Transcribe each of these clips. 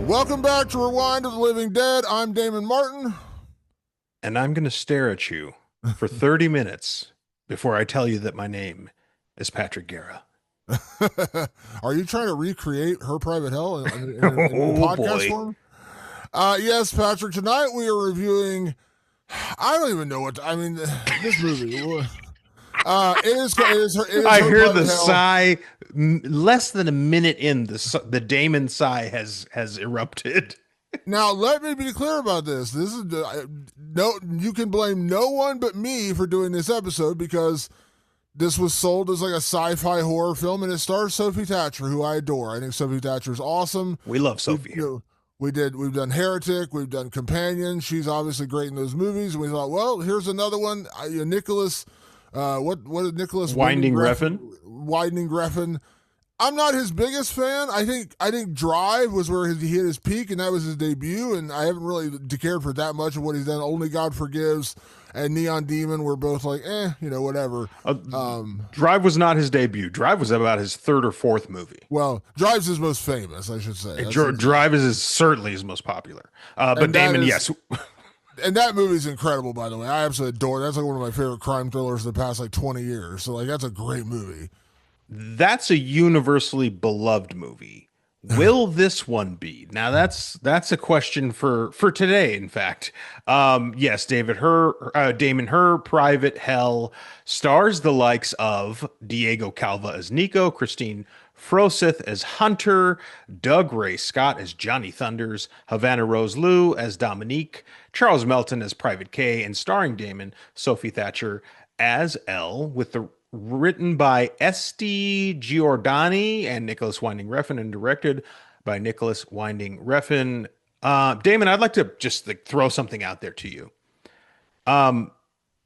Welcome back to Rewind of the Living Dead. I'm Damon Martin. And I'm going to stare at you for 30 minutes before I tell you that my name is Patrick Guerra. Are you trying to recreate Her Private Hell in Oh podcast boy. form? Yes, Patrick. Tonight we are reviewing. I don't even know what. This movie. It is I Her hear Private the Hell. sigh. Less than a minute in, the Damon sigh has erupted. Now, let me be clear about this. This is no. You can blame no one but me for doing this episode because this was sold as like a sci-fi horror film, and it stars Sophie Thatcher, who I adore. I think Sophie Thatcher is awesome. We love Sophie. We've done Heretic, we've done Companion. She's obviously great in those movies. And we thought, well, here's another one. Nicholas, what is Nicholas Winding Refn? Winding Refn. I'm not his biggest fan. I think Drive was where he hit his peak, and that was his debut. And I haven't really cared for that much of what he's done. Only God Forgives and Neon Demon were both like, whatever. Drive was not his debut. Drive was about his third or fourth movie. Well, Drive's his most famous, I should say. Drive is certainly his most popular. But Damon, yes. And that movie's incredible, by the way. I absolutely adore it. That's like one of my favorite crime thrillers of the past 20 years. So that's a great movie. That's a universally beloved movie. Will this one be? Now that's a question for today, in fact. Yes, Damon, Her Private Hell stars the likes of Diego Calva as Nico, Christine Froseth as Hunter, Doug Ray Scott as Johnny Thunders, Havana Rose Liu as Dominique, Charles Melton as Private K, and starring Damon, Sophie Thatcher as Elle, with the written by S.D. Giordani and Nicholas Winding Refn, and directed by Nicholas Winding Refn. Damon, I'd like to just throw something out there to you.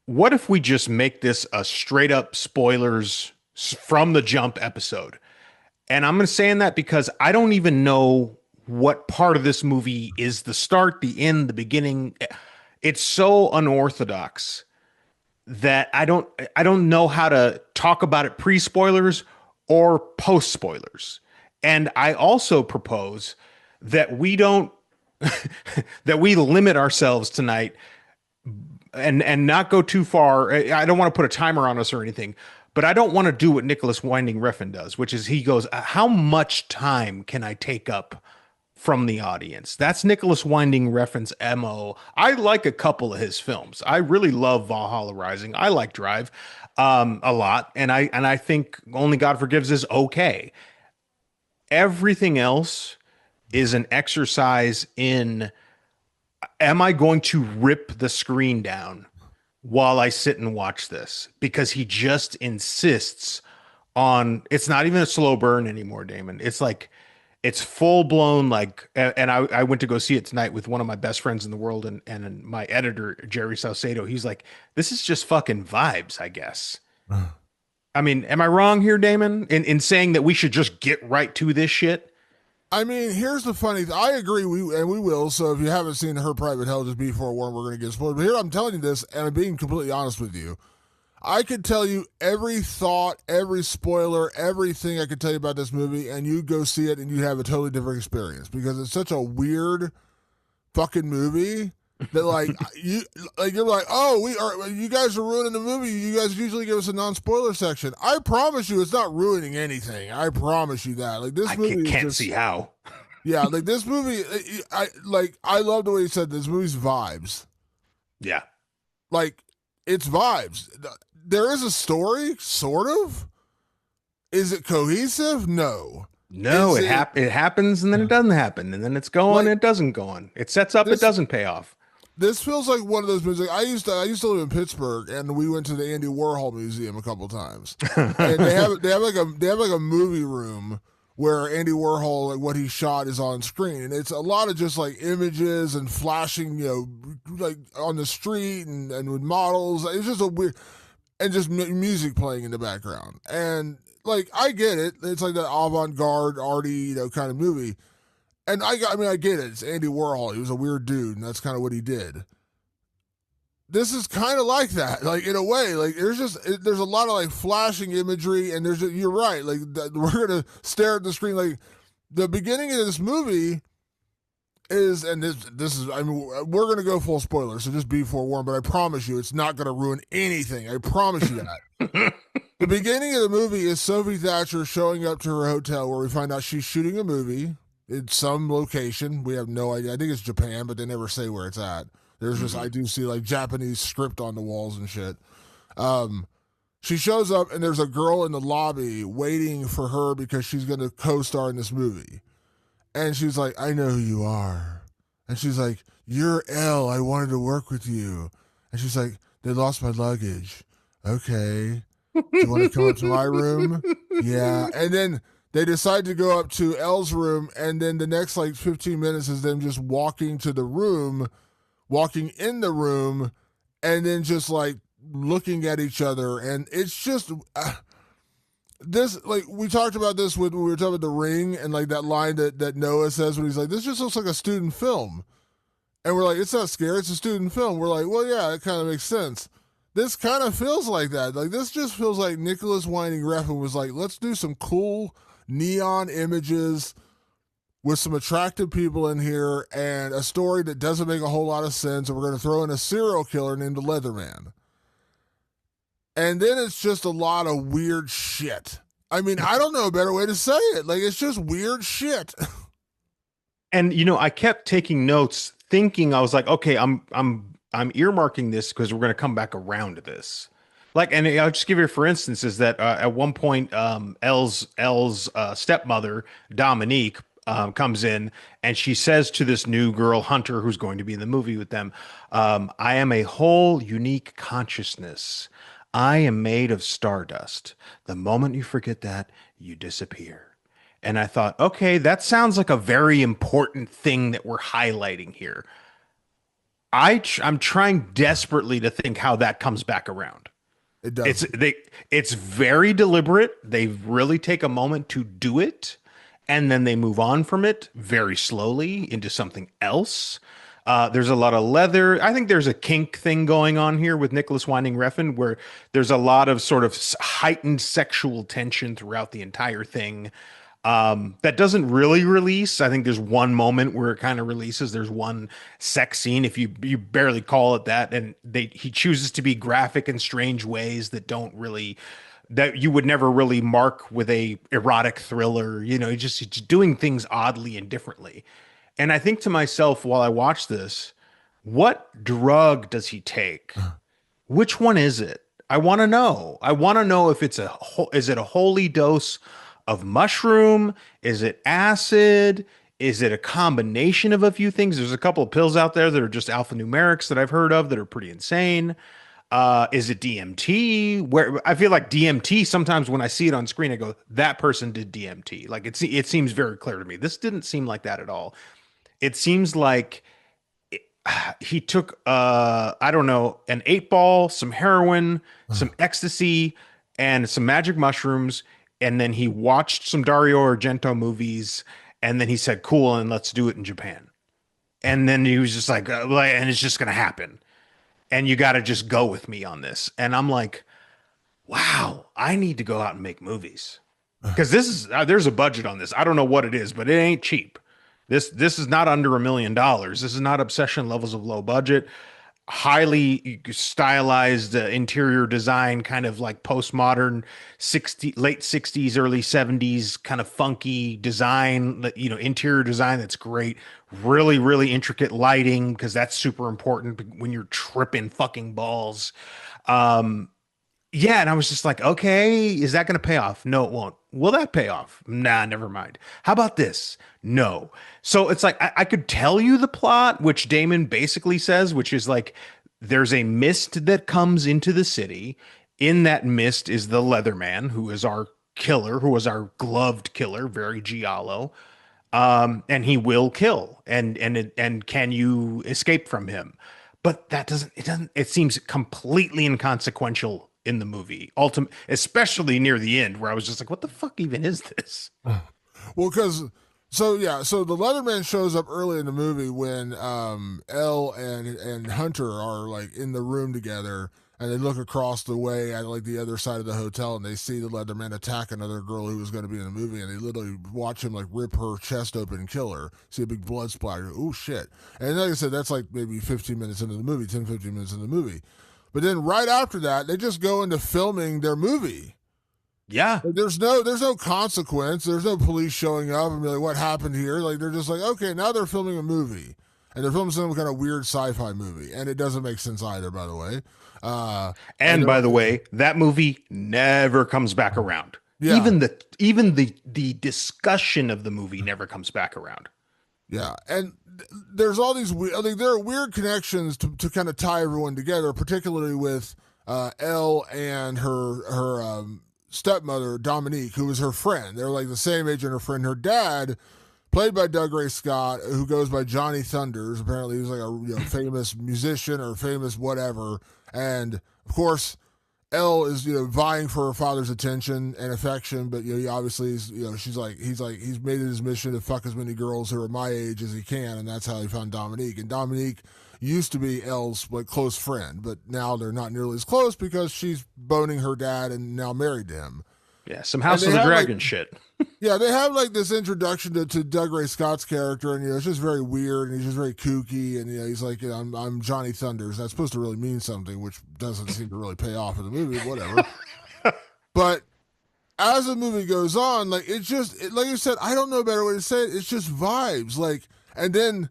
What if we just make this a straight up spoilers from the jump episode? And I'm saying that because I don't even know what part of this movie is the start, the end, the beginning. It's so unorthodox that I don't know how to talk about it pre-spoilers or post-spoilers. And I also propose that we don't that we limit ourselves tonight and not go too far. I don't want to put a timer on us or anything, but I don't want to do what Nicholas Winding Refn does, which is he goes, how much time can I take up from the audience? That's Nicholas Winding Refn's MO. I like a couple of his films. I really love Valhalla Rising. I like Drive a lot, and I think Only God Forgives is okay. Everything else is an exercise in, am I going to rip the screen down while I sit and watch this? Because he just insists on, it's not even a slow burn anymore, Damon. It's like, it's full blown, and I went to go see it tonight with one of my best friends in the world and my editor, Jerry Salcedo. He's like, this is just fucking vibes, I guess. I mean, am I wrong here, Damon, in saying that we should just get right to this shit? I mean, here's the funny thing. I agree, we will. So if you haven't seen Her Private Hell, just be forewarned, we're going to get spoiled. But here I'm telling you this, and I'm being completely honest with you. I could tell you every thought, every spoiler, everything I could tell you about this movie, and you go see it and you have a totally different experience because it's such a weird fucking movie that you're like, oh, you guys are ruining the movie. You guys usually give us a non-spoiler section. I promise you, it's not ruining anything. I promise you that. Like this movie, can't see how. Yeah, like this movie, I love the way you said this movie's vibes. Yeah, like it's vibes. There is a story, sort of. Is it cohesive? No. It happens and then it doesn't happen, and then it's going, it doesn't go on. It sets up, it doesn't pay off. This feels like one of those movies. I used to live in Pittsburgh, and we went to the Andy Warhol Museum a couple times. And they have like a movie room where Andy Warhol, like what he shot, is on screen, and it's a lot of just like images and flashing, like on the street and with models. It's just a weird. And just music playing in the background. And, like, I get it. It's like that avant-garde, arty, kind of movie. And I get it. It's Andy Warhol. He was a weird dude, and that's kind of what he did. This is kind of like that, like, in a way. Like, there's a lot of, like, flashing imagery, and you're right. Like, we're going to stare at the screen. Like, the beginning of this movie is, and this is, I mean, we're gonna go full spoiler, so just be forewarned. But I promise you, it's not gonna ruin anything. I promise you that. The beginning of the movie is Sophie Thatcher showing up to her hotel where we find out she's shooting a movie in some location. We have no idea. I think it's Japan, but they never say where it's at. There's just, I do see like Japanese script on the walls and shit. Um, she shows up and there's a girl in the lobby waiting for her because she's going to co-star in this movie. And she's like, I know who you are. And she's like, you're Elle. I wanted to work with you. And she's like, they lost my luggage. Okay. Do you want to come up to my room? Yeah. And then they decide to go up to Elle's room. And then the next like 15 minutes is them just walking to the room, walking in the room, and then just like looking at each other. And it's just this, like we talked about this when we were talking about The Ring and like that line that Noah says when he's like, this just looks like a student film. And we're like, it's not scary, it's a student film. We're like, well, yeah, it kind of makes sense. This kind of feels like that. Like this just feels like Nicholas Winding Refn was like, let's do some cool neon images with some attractive people in here and a story that doesn't make a whole lot of sense. And we're going to throw in a serial killer named the Leatherman. And then it's just a lot of weird shit. I mean, I don't know a better way to say it. Like, it's just weird shit. And I kept taking notes, thinking I was like, okay, I'm earmarking this because we're going to come back around to this. Like, and I'll just give you for instance is that at one point, Elle's stepmother Dominique comes in and she says to this new girl Hunter, who's going to be in the movie with them, I am a whole unique consciousness. I am made of stardust. The moment you forget that, you disappear. And I thought, okay, that sounds like a very important thing that we're highlighting here. I'm trying desperately to think how that comes back around. It does. It's very deliberate. They really take a moment to do it, and then they move on from it very slowly into something else. There's a lot of leather. I think there's a kink thing going on here with Nicholas Winding Refn, where there's a lot of sort of heightened sexual tension throughout the entire thing. That doesn't really release. I think there's one moment where it kind of releases. There's one sex scene, if you barely call it that, and he chooses to be graphic in strange ways that you would never really mark with a erotic thriller. He's doing things oddly and differently. And I think to myself while I watch this, what drug does he take? Which one is it? I want to know. I want to know if is it a holy dose of mushroom? Is it acid? Is it a combination of a few things? There's a couple of pills out there that are just alphanumerics that I've heard of that are pretty insane. Is it DMT? Where I feel like DMT, sometimes when I see it on screen, I go, that person did DMT. Like it seems very clear to me. This didn't seem like that at all. It seems like he took I don't know, an 8-ball, some heroin, some ecstasy, and some magic mushrooms, and then he watched some Dario Argento movies, and then he said, cool, and let's do it in Japan. And then he was just like, and it's just gonna happen. And you got to just go with me on this. And I'm like, wow, I need to go out and make movies. Because there's a budget on this. I don't know what it is, but it ain't cheap. This is not under $1 million. This is not Obsession levels of low budget, highly stylized interior design, kind of like postmodern late 60s, early 70s kind of funky design, interior design that's great. Really, really intricate lighting, because that's super important when you're tripping fucking balls. Yeah, and I was just like, okay, is that going to pay off? No, it won't. Will that pay off? Nah, never mind. How about this? No. So it's like, I could tell you the plot, which Damon basically says, which is like, there's a mist that comes into the city. In that mist is the Leatherman, who is our killer, who was our gloved killer, very giallo. And he will kill. And can you escape from him? But it seems completely inconsequential in the movie, especially near the end, where I was just like, what the fuck even is this? Well, so the Leatherman shows up early in the movie when Elle and Hunter are like in the room together, and they look across the way at like the other side of the hotel, and they see the Leatherman attack another girl who was going to be in the movie, and they literally watch him like rip her chest open and kill her. See a big blood splatter. Oh shit! And like I said, that's like maybe 15 minutes into the movie, 10, 15 minutes into the movie. But then right after that, they just go into filming their movie. Yeah. Like, there's no consequence. There's no police showing up and be like, what happened here? Like they're just like, okay, now they're filming a movie. And they're filming some kind of weird sci-fi movie. And it doesn't make sense either, by the way. And by the way, that movie never comes back around. Yeah. Even the discussion of the movie never comes back around. Yeah. And there's all these there are weird connections to kind of tie everyone together, particularly with Elle and her stepmother, Dominique, who was her friend. They're like the same age and her friend. Her dad, played by Doug Ray Scott, who goes by Johnny Thunders. Apparently, he's like a famous musician or famous whatever. And of course, Elle is vying for her father's attention and affection, but he obviously is, he's made it his mission to fuck as many girls who are my age as he can, and that's how he found Dominique. And Dominique used to be Elle's close friend, but now they're not nearly as close because she's boning her dad and now married to him. Yeah, some House of the Dragon shit. Yeah, they have like this introduction to Doug Ray Scott's character, and it's just very weird, and he's just very kooky, and he's like, I'm Johnny Thunders. That's supposed to really mean something, which doesn't seem to really pay off in the movie, whatever. But as the movie goes on, like like you said, I don't know a better way to say it. It's just vibes, like, and then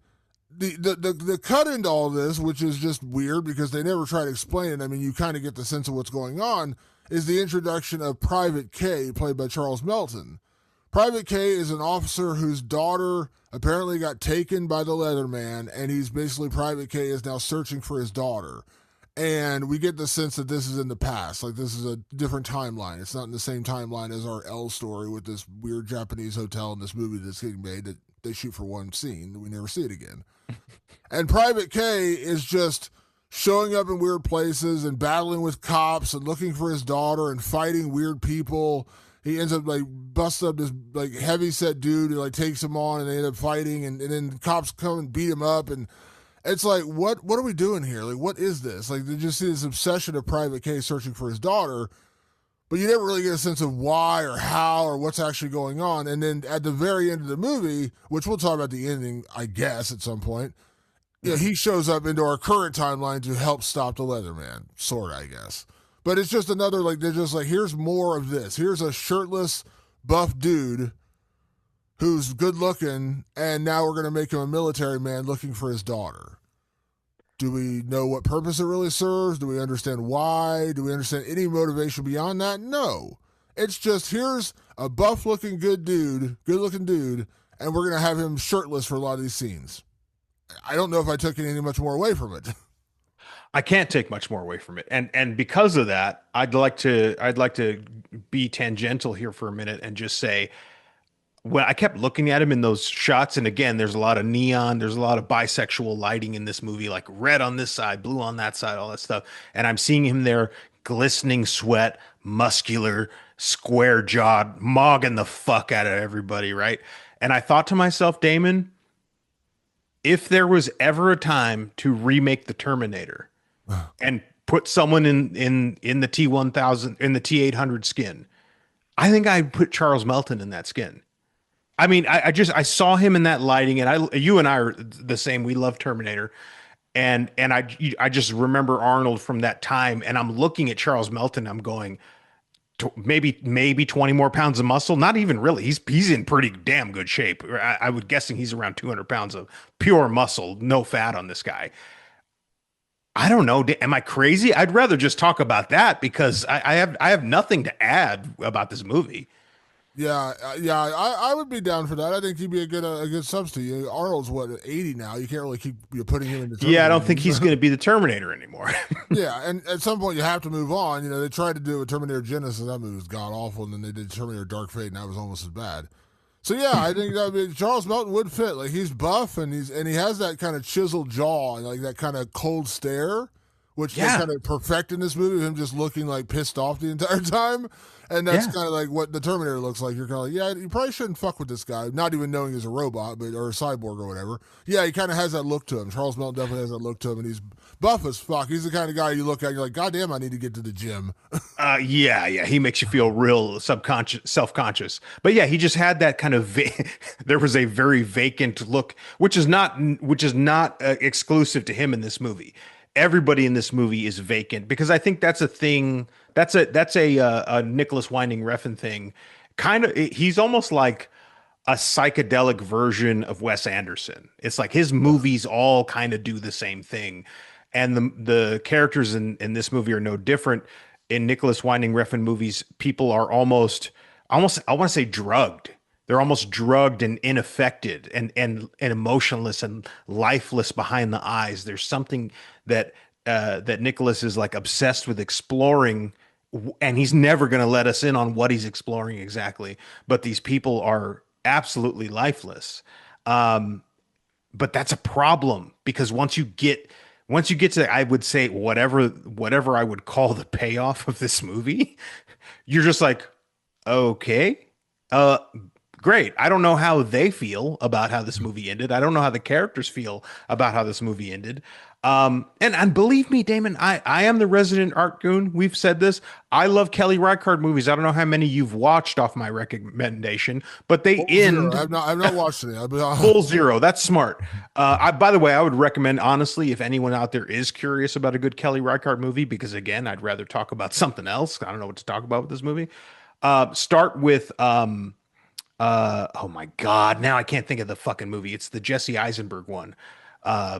the cut into all this, which is just weird because they never try to explain it. I mean, you kind of get the sense of what's going on. Is the introduction of Private K, played by Charles Melton. Private K is an officer whose daughter apparently got taken by the Leatherman, and Private K is now searching for his daughter. And we get the sense that this is in the past, like this is a different timeline. It's not in the same timeline as our L story with this weird Japanese hotel and this movie that's getting made that they shoot for one scene. We never see it again. And Private K is just showing up in weird places and battling with cops and looking for his daughter and fighting weird people. He ends up like busting up this like heavy-set dude who like takes him on, and they end up fighting, and then cops come and beat him up, and it's like, what are we doing here? Like, what is this? Like, they just see this obsession of Private K searching for his daughter, but you never really get a sense of why or how or what's actually going on. And then at the very end of the movie, which we'll talk about the ending, I guess, at some point, he shows up into our current timeline to help stop the Leatherman, sort of, I guess. But it's just another, like, they're just like, here's more of this. Here's a shirtless, buff dude who's good looking, and now we're going to make him a military man looking for his daughter. Do we know what purpose it really serves? Do we understand why? Do we understand any motivation beyond that? No. It's just, here's a buff-looking good-looking dude, and we're going to have him shirtless for a lot of these scenes. I don't know if I took any much more away from it. I can't take much more away from it. And because of that, I'd like to be tangential here for a minute and just say, when I kept looking at him in those shots, and again, there's a lot of neon, there's a lot of bisexual lighting in this movie, like red on this side, blue on that side, all that stuff. And I'm seeing him there, glistening sweat, muscular, square jawed, mogging the fuck out of everybody, right? And I thought to myself, Damon, if there was ever a time to remake the Terminator and put someone in the T-1000, in the T-800 skin, I think I'd put Charles Melton in that skin. I mean, I saw him in that lighting, and you and I are the same. We love Terminator, and I just remember Arnold from that time, and I'm looking at Charles Melton. I'm going, maybe 20 more pounds of muscle. Not even really. He's in pretty damn good shape. I would guessing he's around 200 pounds of pure muscle, no fat on this guy. I don't know. Am I crazy? I'd rather just talk about that because I have nothing to add about this movie. Yeah, I would be down for that. I think he'd be a good substitute. Arnold's 80 now. You can't really keep putting him in the Terminator. Yeah, I don't think he's going to be the Terminator anymore. Yeah, and at some point you have to move on. They tried to do a Terminator Genesis. That movie was god awful, and then they did Terminator Dark Fate, and that was almost as bad. So yeah, I think that would be, Charles Melton would fit. Like, he's buff, and he has that kind of chiseled jaw and like that kind of cold stare, which they Yeah. kind of perfect in this movie, him just looking like pissed off the entire time. And that's Yeah. kind of like what the Terminator looks like. You're kind of like, yeah, you probably shouldn't fuck with this guy, not even knowing he's a robot, but or a cyborg or whatever. Yeah, he kind of has that look to him. Charles Melton definitely has that look to him, and he's buff as fuck. He's the kind of guy you look at, and you're like, God damn, I need to get to the gym. Yeah. He makes you feel real subconscious, self-conscious. But yeah, he just had that kind of there was a very vacant look, which is not exclusive to him in this movie. Everybody in this movie is vacant because I think that's a thing. That's a Nicholas Winding Refn thing. Kind of, he's almost like a psychedelic version of Wes Anderson. It's like his movies all kind of do the same thing. And the characters in this movie are no different. In Nicholas Winding Refn movies, people are almost I want to say drugged. They're almost drugged and ineffected and emotionless and lifeless behind the eyes. There's something that that Nicholas is like obsessed with exploring, and he's never going to let us in on what he's exploring exactly. But these people are absolutely lifeless. Um, but that's a problem because once you get to, I would say, whatever I would call the payoff of this movie, you're just like, okay, uh great. I don't know how they feel about how this movie ended. I don't know how the characters feel about how this movie ended. And believe me, Damon, I am the resident art goon. We've said this. I love Kelly Reichardt movies. I don't know how many you've watched off my recommendation, but they Full zero. end I've not watched it. full zero. That's smart. By the way, I would recommend, honestly, if anyone out there is curious about a good Kelly Reichardt movie, because again, I'd rather talk about something else. I don't know what to talk about with this movie. Start with oh my God, now I can't think of the fucking movie. It's the Jesse Eisenberg one. Uh,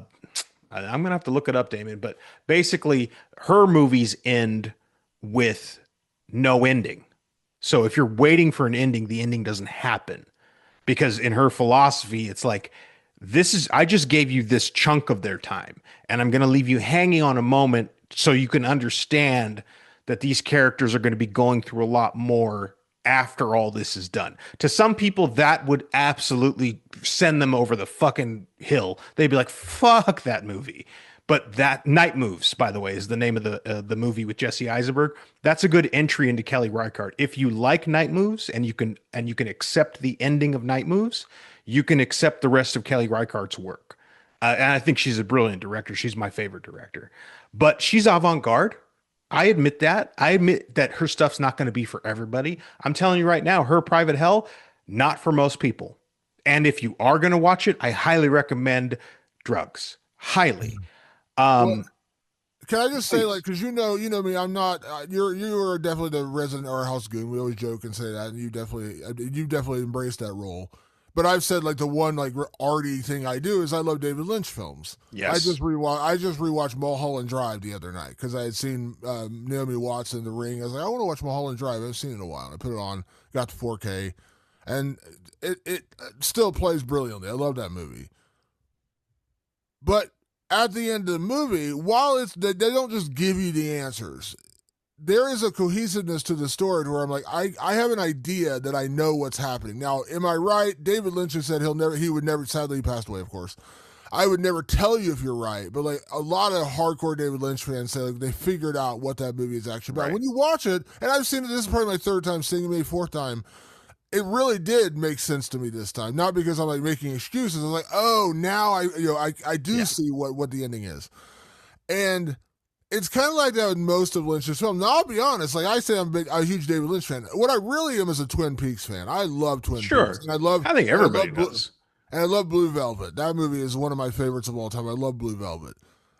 I'm gonna have to look it up, Damien. But basically, her movies end with no ending. So if you're waiting for an ending, the ending doesn't happen because in her philosophy, it's like, I just gave you this chunk of their time, and I'm going to leave you hanging on a moment so you can understand that these characters are going to be going through a lot more after all this is done. To some people, that would absolutely send them over the fucking hill. They'd be like, fuck that movie. But that Night Moves, by the way, is the name of the movie with Jesse Eisenberg. That's a good entry into Kelly Reichardt. If you like Night Moves and you can accept the ending of Night Moves, you can accept the rest of Kelly Reichardt's work. And I think she's a brilliant director. She's my favorite director. But she's avant-garde. I admit that. I admit that her stuff's not going to be for everybody. I'm telling you right now, her Private Hell, not for most people. And if you are going to watch it, I highly recommend Drugs. Highly. Well, Um, can I just say, like, please. because you know me, I'm not. You are definitely the resident art house goon. We always joke and say that, and you definitely embraced that role. But I've said like the one like arty thing I do is I love David Lynch films. Yes. I just rewatched Mulholland Drive the other night because I had seen Naomi Watts in The Ring. I was like, I want to watch Mulholland Drive. I haven't seen it in a while. And I put it on, got to 4K, and it still plays brilliantly. I love that movie. But at the end of the movie, while they don't just give you the answers, there is a cohesiveness to the story where I'm like, I have an idea that I know what's happening. Now, am I right? David Lynch has said he would never, sadly he passed away, of course. I would never tell you if you're right, but like a lot of hardcore David Lynch fans say like they figured out what that movie is actually about. Right. When you watch it, and I've seen it, this is probably my third time seeing it, maybe fourth time, it really did make sense to me this time. Not because I'm like making excuses. I'm like, oh, now I do Yeah. see what the ending is. And it's kind of like that with most of Lynch's films. Now, I'll be honest. Like I say, I'm a huge David Lynch fan. What I really am is a Twin Peaks fan. I love Twin Peaks, Sure. and I think everybody Blue, does. and I love Blue Velvet. That movie is one of my favorites of all time. I love Blue Velvet.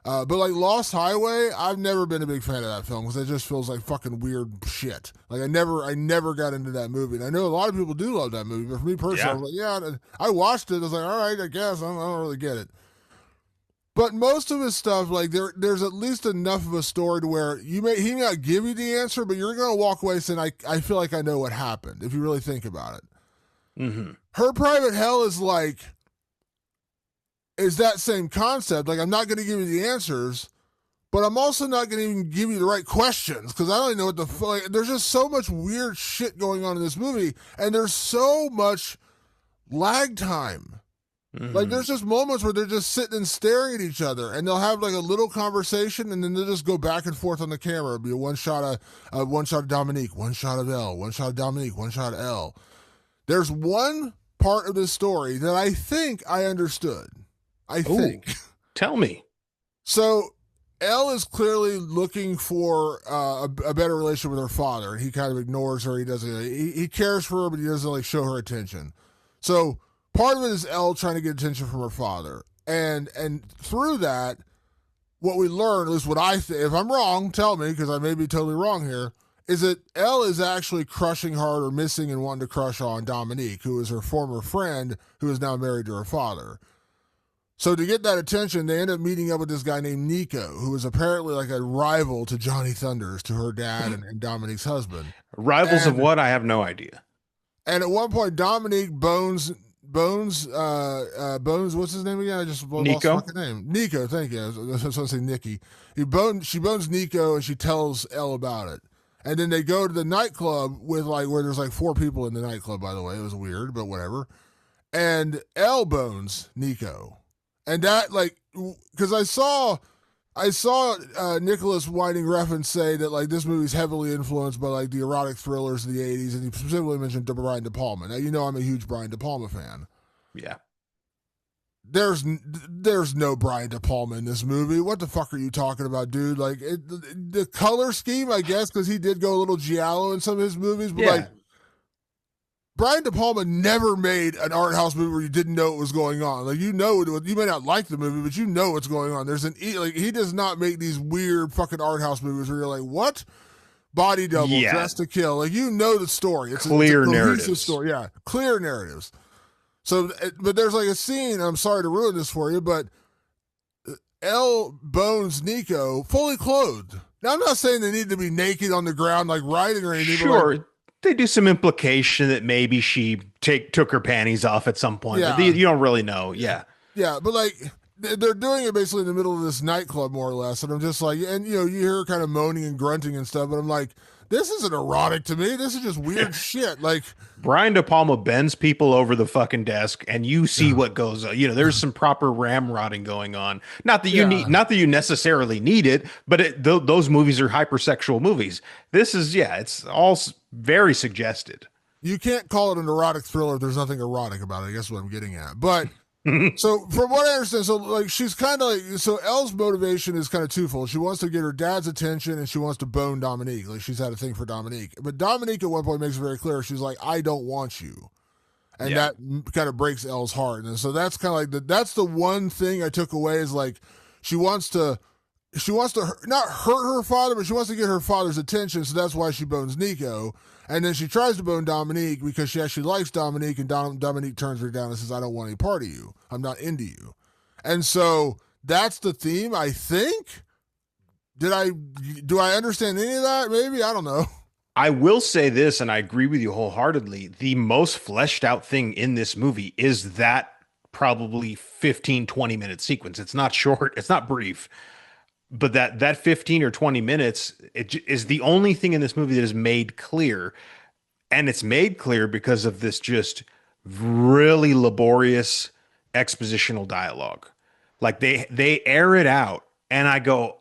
But like Lost Highway, I've never been a big fan of that film because it just feels like fucking weird shit. Like I never got into that movie. And I know a lot of people do love that movie, but for me personally, I Yeah. was like, yeah, I watched it. I was like, all right, I guess I don't really get it. But most of his stuff, like there's at least enough of a story to where he may not give you the answer, but you're gonna walk away saying, I feel like I know what happened if you really think about it. Hmm. Her Private Hell is that same concept. Like I'm not gonna give you the answers, but I'm also not gonna even give you the right questions because I don't even know what the like, there's just so much weird shit going on in this movie, and there's so much lag time. Like Mhm. there's just moments where they're just sitting and staring at each other, and they'll have like a little conversation, and then they'll just go back and forth on the camera. It'll be a one shot of Dominique, one shot of Elle, one shot of Dominique, one shot of Elle. There's one part of this story that I think I understood. I Ooh, think tell me. so. Elle is clearly looking for a better relationship with her father, and he kind of ignores her. He doesn't. He cares for her, but he doesn't like show her attention. So part of it is Elle trying to get attention from her father, and through that, what we learn, at least what I think, if I'm wrong, tell me because I may be totally wrong here, is that Elle is actually crushing hard or missing and wanting to crush on Dominique, who is her former friend who is now married to her father. So to get that attention, they end up meeting up with this guy named Nico, who is apparently like a rival to Johnny Thunders, to her dad and Dominique's husband. Rivals of And what? I have no idea. and at one point, Dominique Bones, what's his name again? I just lost the Nico? fucking name. Nico, thank you. I was supposed to say Nikki. She bones Nico and she tells Elle about it. And then they go to the nightclub with like where there's like four people in the nightclub, by the way. It was weird, but whatever. And Elle bones Nico. And that like because I saw Nicholas Winding Refn say that like this movie's heavily influenced by like the erotic thrillers of the '80s, and he specifically mentioned Brian De Palma. Now you know I'm a huge Brian De Palma fan. Yeah. There's no Brian De Palma in this movie. What the fuck are you talking about, dude? Like the color scheme, I guess, because he did go a little giallo in some of his movies, but like Yeah. Brian De Palma never made an art house movie where you didn't know what was going on. Like you know, you may not like the movie, but you know what's going on. There's like he does not make these weird fucking art house movies where you're like, what? Body double, Yeah. dressed to kill. Like you know the story. Clear it's a cohesive narratives. story. Yeah, clear narratives. So, but there's like a scene. I'm sorry to ruin this for you, but Elle bones Nico fully clothed. Now I'm not saying they need to be naked on the ground like riding or anything. But like, Sure. They do some implication that maybe she took her panties off at some point, but yeah, you don't really know. Yeah. yeah, but like they're doing it basically in the middle of this nightclub, more or less. And I'm just like, and you know, you hear her kind of moaning and grunting and stuff, but I'm like, this isn't erotic to me. This is just weird shit. Like, Brian De Palma bends people over the fucking desk, and you see what goes on. You know, there's some proper ramrodding going on. yeah, Not that you necessarily need it, but those movies are hypersexual movies. This is, yeah, it's all very suggested. you can't call it an erotic thriller if there's nothing erotic about it. I guess is what I'm getting at. But so from what I understand, so like she's kind of like so Elle's motivation is kind of twofold. She wants to get her dad's attention and she wants to bone Dominique. Like she's had a thing for Dominique. But Dominique at one point makes it very clear she's like, I don't want you. And Yeah. that kind of breaks Elle's heart. And so that's kind of like that's the one thing I took away is like she wants to not hurt her father, but she wants to get her father's attention. So that's why she bones Nico. And then she tries to bone Dominique because she actually likes Dominique, and Dominique turns her down and says, I don't want any part of you. I'm not into you. And so that's the theme, I think. Do I understand any of that? Maybe. I don't know. I will say this, and I agree with you wholeheartedly. The most fleshed out thing in this movie is that probably 15-20 minute sequence. It's not short, it's not brief, but that 15 or 20 minutes is the only thing in this movie that is made clear. And it's made clear because of this just really laborious expositional dialogue. Like they air it out, and I go,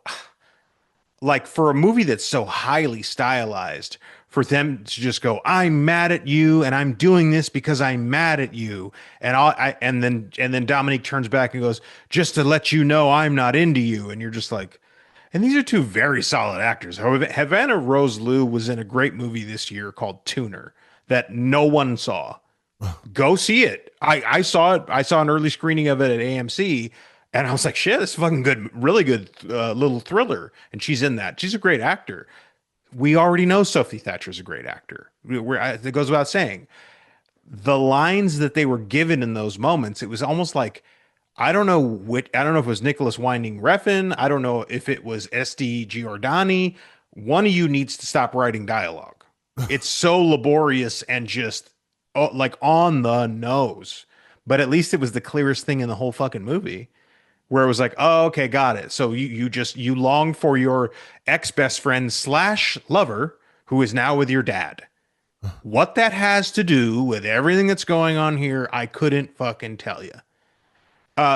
like, for a movie that's so highly stylized, for them to just go, I'm mad at you and I'm doing this because I'm mad at you. And then Dominique turns back and goes, just to let you know I'm not into you. And you're just like, and these are two very solid actors. Havana Rose Liu was in a great movie this year called Tuner that no one saw. Go see it. I saw it. I saw an early screening of it at AMC, and I was like, shit, this is fucking good, really good little thriller. And she's in that. She's a great actor. We already know Sophie Thatcher's a great actor. It goes without saying. The lines that they were given in those moments, it was almost like, I don't know I don't know if it was Nicholas Winding Refn. I don't know if it was SD Giordani. One of you needs to stop writing dialogue. It's so laborious and just like on the nose. But at least it was the clearest thing in the whole fucking movie, where it was like, oh, okay, got it. So you long for your ex best friend slash lover who is now with your dad. What that has to do with everything that's going on here, I couldn't fucking tell you.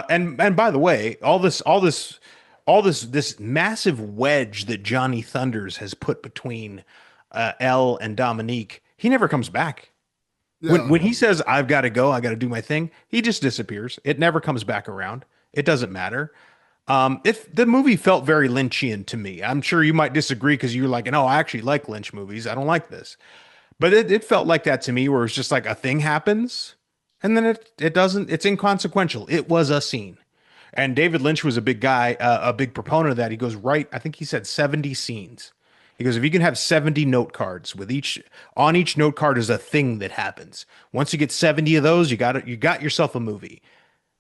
And by the way, this massive wedge that Johnny Thunders has put between Elle and Dominique, he never comes back. When Yeah. he says, "I've got to go, I got to do my thing," he just disappears. It never comes back around. It doesn't matter. If the movie felt very Lynchian to me, I'm sure you might disagree because you're like, no, I actually like Lynch movies. I don't like this. But it felt like that to me, where it's just like a thing happens and then it doesn't, it's inconsequential. It was a scene. And David Lynch was a big guy, a big proponent of that. He goes, right, I think he said 70 scenes. He goes, if you can have 70 note cards with each note card is a thing that happens. Once you get 70 of those, you got yourself a movie.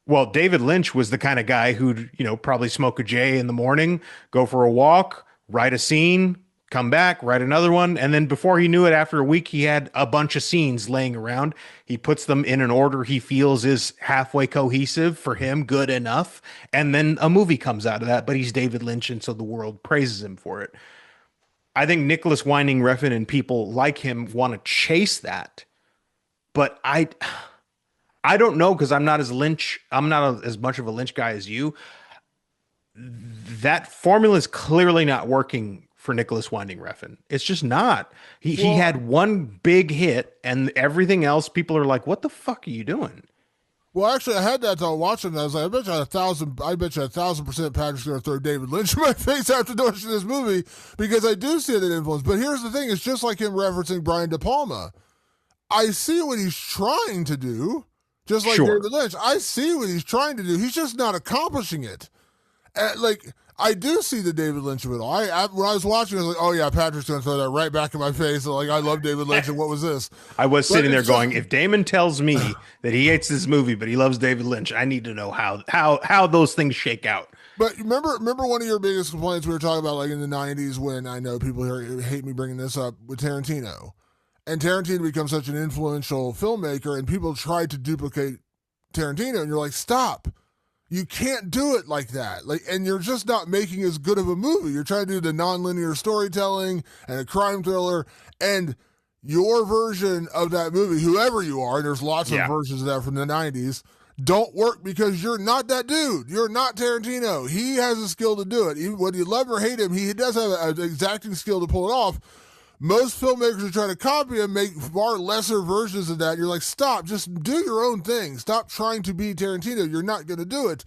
Well, David Lynch was the kind of guy who'd, probably smoke a J in the morning, go for a walk, write a scene, come back, write another one. And then before he knew it, after a week, he had a bunch of scenes laying around. He puts them in an order he feels is halfway cohesive for him, good enough. And then a movie comes out of that, but he's David Lynch. And so the world praises him for it. I think Nicholas Winding Refn and people like him want to chase that. But I don't know because I'm not as much of a Lynch guy as you. That formula is clearly not working for Nicholas Winding Refn. It's just not. He Well, had one big hit and everything else, people are like, what the fuck are you doing? well, actually, I had that thought watching. And I was like, I bet you 1,000% Patrick's going to throw David Lynch in my face after watching this movie because I do see that influence. But here's the thing: it's just like him referencing Brian De Palma. I see what he's trying to do, just like Sure. David Lynch. I see what he's trying to do. He's just not accomplishing it. Like I do see the David Lynch of it all. When I was watching, I was like, oh yeah, Patrick's going to throw that right back in my face. Like I love David Lynch, and what was this? I was But sitting there it's just, going, if Damon tells me that he hates this movie, but he loves David Lynch, I need to know how those things shake out. but remember one of your biggest complaints we were talking about, like in the '90s, when I know people here hate me bringing this up with Tarantino, and Tarantino becomes such an influential filmmaker, and people try to duplicate Tarantino, and you're like, stop. You can't do it like that. Like, and you're just not making as good of a movie. You're trying to do the nonlinear storytelling and a crime thriller, and your version of that movie, whoever you are, and there's lots of Yeah. versions of that from the '90s, don't work because you're not that dude. You're not Tarantino. He has a skill to do it. Even whether you love or hate him, he does have an exacting skill to pull it off. Most filmmakers who try to copy him make far lesser versions of that. You're like, stop, just do your own thing. Stop trying to be Tarantino. You're not going to do it.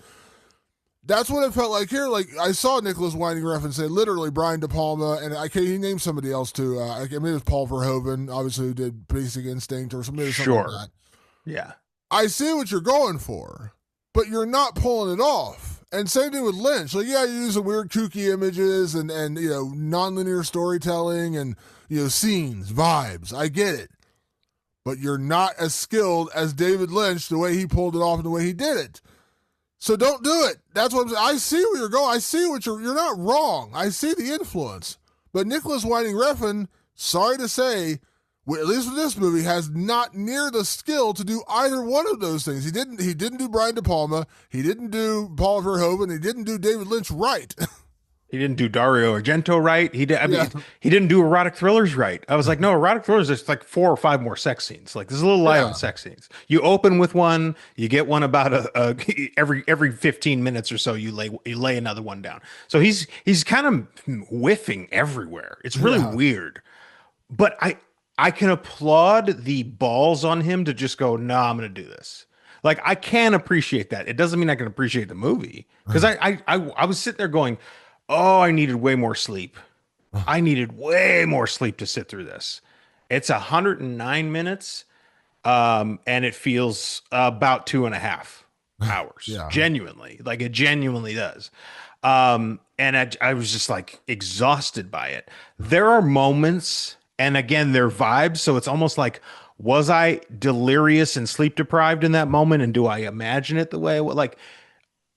That's what it felt like here. Like I saw Nicholas Winding Refn say literally Brian De Palma, and he named somebody else too. I mean, it was Paul Verhoeven, obviously, who did Basic Instinct or something like Sure. that. Yeah. I see what you're going for, but you're not pulling it off. And same thing with Lynch. Like, yeah, you use some weird kooky images and nonlinear storytelling and scenes, vibes. I get it. But you're not as skilled as David Lynch the way he pulled it off and the way he did it. So don't do it. That's what I'm saying. I see where you're going. I see what you're not wrong. I see the influence. But Nicholas Winding Refn, sorry to say, at least with this movie, has not near the skill to do either one of those things. He didn't do Brian De Palma. He didn't do Paul Verhoeven. He didn't do David Lynch right. He didn't do Dario Argento right. He did. I mean, Yeah. he didn't do erotic thrillers right. I was like, no, erotic thrillers. There's like 4 or 5 more sex scenes. Like, there's a little light Yeah. on sex scenes. You open with one, you get one about every 15 minutes or so. You lay another one down. So he's kind of whiffing everywhere. It's really Yeah. weird. But I can applaud the balls on him to just go, no, I'm going to do this. Like, I can appreciate that. It doesn't mean I can appreciate the movie because I was sitting there going, oh, I needed way more sleep. I needed way more sleep to sit through this. It's 109 minutes, and it feels about 2.5 hours. Yeah. Genuinely, like it genuinely does. And I was just like exhausted by it. There are moments, and again, they're vibes. So it's almost like, was I delirious and sleep deprived in that moment? And do I imagine it the way like?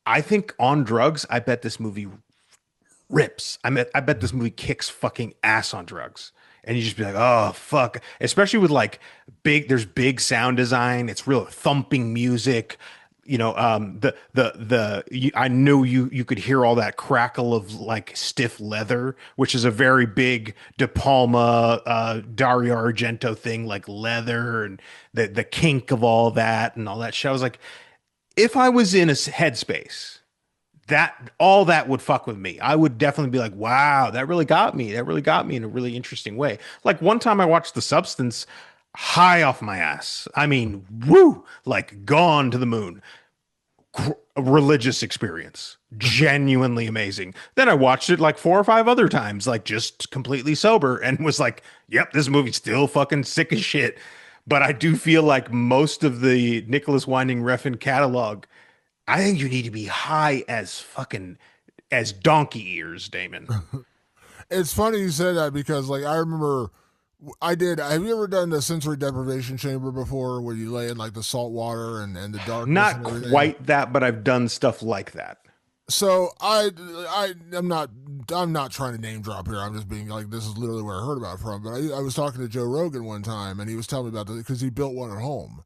I think on drugs, I bet this movie rips. I bet this movie kicks fucking ass on drugs. And you just be like, oh fuck. Especially with like there's big sound design. It's real thumping music. I knew you could hear all that crackle of like stiff leather, which is a very big De Palma, Dario Argento thing, like leather and the kink of all that and all that shit. I was like, if I was in a headspace, that all that would fuck with me. I would definitely be like, wow, that really got me. That really got me in a really interesting way. Like one time I watched The Substance high off my ass. I mean, woo, like gone to the moon. A religious experience, genuinely amazing. Then I watched it like 4 or 5 other times, like just completely sober, and was like, yep, this movie's still fucking sick as shit. But I do feel like most of the Nicholas Winding Refn catalog, I think you need to be high as fucking as donkey ears, Damon. It's funny you said that because like I remember I did. Have you ever done the sensory deprivation chamber before, where you lay in like the salt water and the darkness Not and everything? quite that, but I've done stuff like that. So I'm not trying to name drop here. I'm just being like, this is literally where I heard about it from. But I was talking to Joe Rogan one time, and he was telling me about it because he built one at home,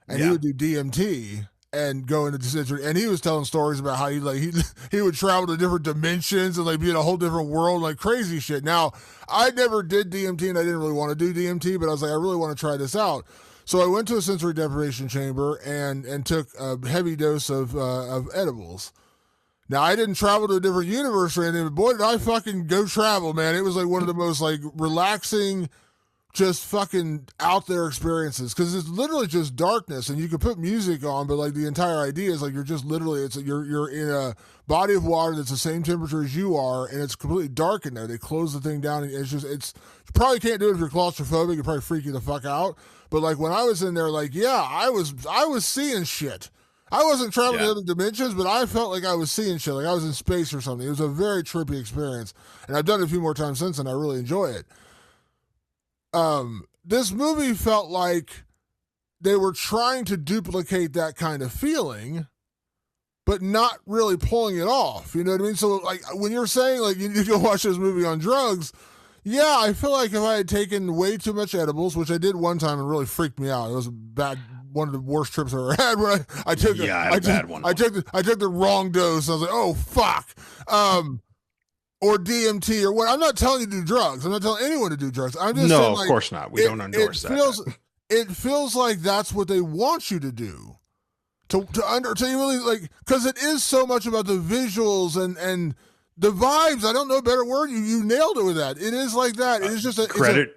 and he Yeah. would do DMT and go into the sensory. And he was telling stories about how he would travel to different dimensions and like be in a whole different world, like crazy shit. Now I never did DMT, and I didn't really want to do DMT, but I was like, I really want to try this out. So I went to a sensory deprivation chamber and took a heavy dose of edibles. Now I didn't travel to a different universe or anything, but boy did I fucking go travel, man. It was like one of the most like relaxing, just fucking out there experiences because it's literally just darkness and you can put music on, but like the entire idea is like you're just literally you're in a body of water that's the same temperature as you are, and it's completely dark in there. They close the thing down, and it's you probably can't do it if you're claustrophobic. It'd probably freak you the fuck out. But like when I was in there, like yeah, I was seeing shit. I wasn't traveling to Yeah. other dimensions, but I felt like I was seeing shit, like I was in space or something. It was a very trippy experience, and I've done it a few more times since, and I really enjoy it. This movie felt like they were trying to duplicate that kind of feeling, but not really pulling it off. You know what I mean? So, like, when you're saying, like, you go watch this movie on drugs, yeah, I feel like if I had taken way too much edibles, which I did one time and really freaked me out, it was a bad, one of the worst trips I ever had. When I took, Yeah, I had a bad one. I took the wrong dose. I was like, oh fuck. Or DMT or what. I'm not telling you to do drugs. I'm not telling anyone to do drugs. I'm just saying, No, of like, course not. We don't endorse that. it feels like that's what they want you to do. To you really like, because it is so much about the visuals and the vibes. I don't know a better word. You nailed it with that. It is like that. It is just Credit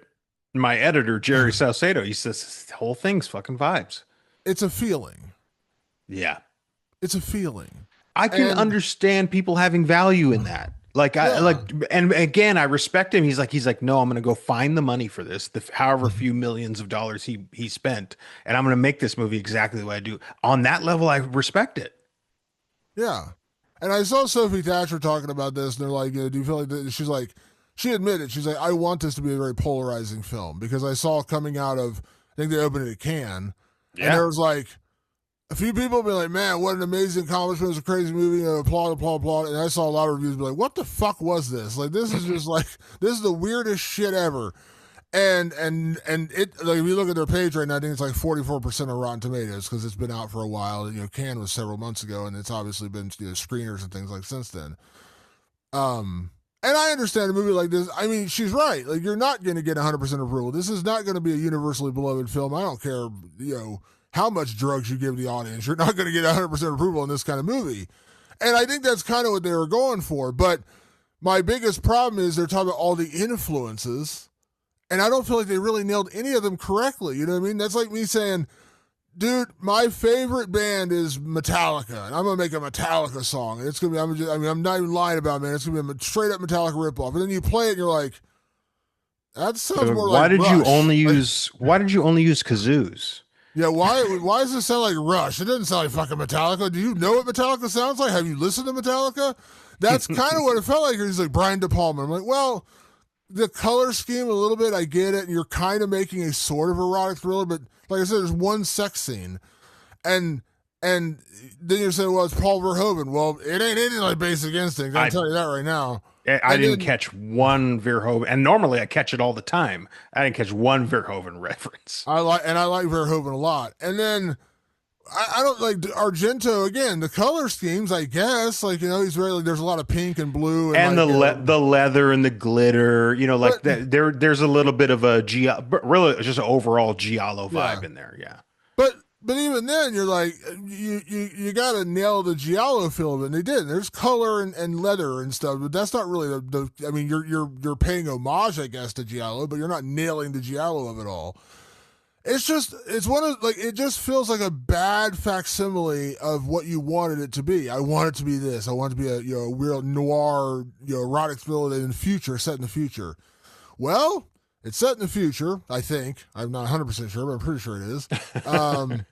my editor, Jerry Salcedo. He says this whole thing's fucking vibes. it's a feeling. Yeah. It's a feeling. I can And understand people having value in that. Like I yeah, and again, I respect him. He's like, no, I'm going to go find the money for this, the however few millions of dollars he spent, and I'm going to make this movie exactly the way I do. On that level, I respect it. yeah. And I saw Sophie Thatcher talking about this, and they're like, do you feel like this? She's like, she admitted, she's like, I want this to be a very polarizing film because I saw coming out of, I think they opened it at Cannes, and there was like, a few people be like, man, what an amazing accomplishment. It was a crazy movie. You know, applaud, applaud, applaud. And I saw a lot of reviews be like, what the fuck was this? Like, this is just like, this is the weirdest shit ever. And it, like, if you look at their page right now, I think it's like 44% of Rotten Tomatoes because it's been out for a while. You know, Cannes was several months ago, and it's obviously been, you know, screeners and things like since then. And I understand a movie like this. I mean, she's right. Like, you're not going to get 100% approval. This is not going to be a universally beloved film. I don't care, you know, how much drugs you give the audience. You're not going to get 100% approval in this kind of movie. And I think that's kind of what they were going for. But my biggest problem is they're talking about all the influences, and I don't feel like they really nailed any of them correctly. You know what I mean? That's like me saying, dude, my favorite band is Metallica, and I'm gonna make a Metallica song, and it's gonna be. I'm not even lying about it, man. It's gonna be a straight up Metallica ripoff, and then you play it, and you're like, that sounds more Why like did Rush. you only Like, use why did you only use kazoos? yeah, why does it sound like Rush? It doesn't sound like fucking Metallica. Do you know what Metallica sounds like? Have you listened to Metallica? That's kind of what it felt like. He's like Brian De Palma. I'm like, well, the color scheme a little bit, I get it, and you're kind of making a sort of erotic thriller, but like I said, there's one sex scene, and then you're saying, well, it's Paul Verhoeven. Well, it ain't anything like Basic Instinct. I'll tell you that right now. I And didn't then, catch one Verhoeven, and normally I catch it all the time. I didn't catch one Verhoeven reference. I like Verhoeven a lot, and then. I don't like Argento again. The color schemes, I guess, like, you know, he's very like there's a lot of pink and blue And like, the leather and the glitter, you know, like but there's a little bit of a really just an overall giallo vibe yeah, in there. Yeah. but but even then, you're like, you got to nail the giallo feel of it. And they did. There's color and leather and stuff, but that's not really the. I mean, you're paying homage, I guess, to giallo, but you're not nailing the giallo of it all. It's one of like it just feels like a bad facsimile of what you wanted it to be. I want it to be this. I want it to be a real noir erotic thriller in the future, set in the future. Well, it's set in the future. I think I'm not 100% sure, but I'm pretty sure it is. The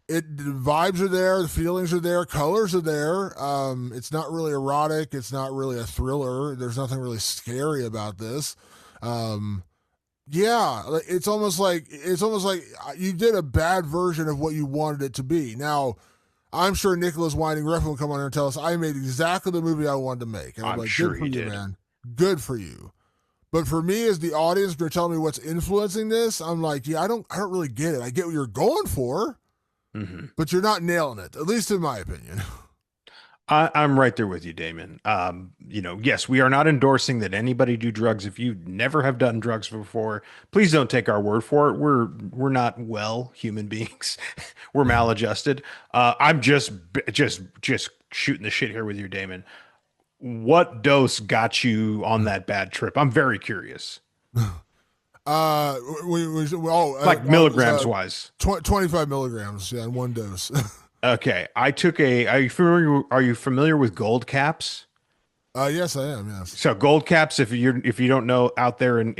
vibes are there, the feelings are there, colors are there. It's not really erotic. It's not really a thriller. There's nothing really scary about this. Yeah, it's almost like you did a bad version of what you wanted it to be. Now, I'm sure Nicholas Winding Refn will come on here and tell us I made exactly the movie I wanted to make. And I'm like, sure good for he you, did, man. Good for you. But for me, as the audience, they're telling me what's influencing this. I'm like, yeah, I don't really get it. I get what you're going for, but you're not nailing it. At least in my opinion. I'm right there with you, Damon. Yes, we are not endorsing that anybody do drugs. If you never have done drugs before, please don't take our word for it. We're not well human beings. We're maladjusted. I'm just shooting the shit here with you, Damon. What dose got you on that bad trip? I'm very curious. Like milligrams wise. 25 milligrams, yeah, in one dose. Okay, I took a. Are you familiar with gold caps? Yes, I am. Yes. So gold caps, if you don't know, out there in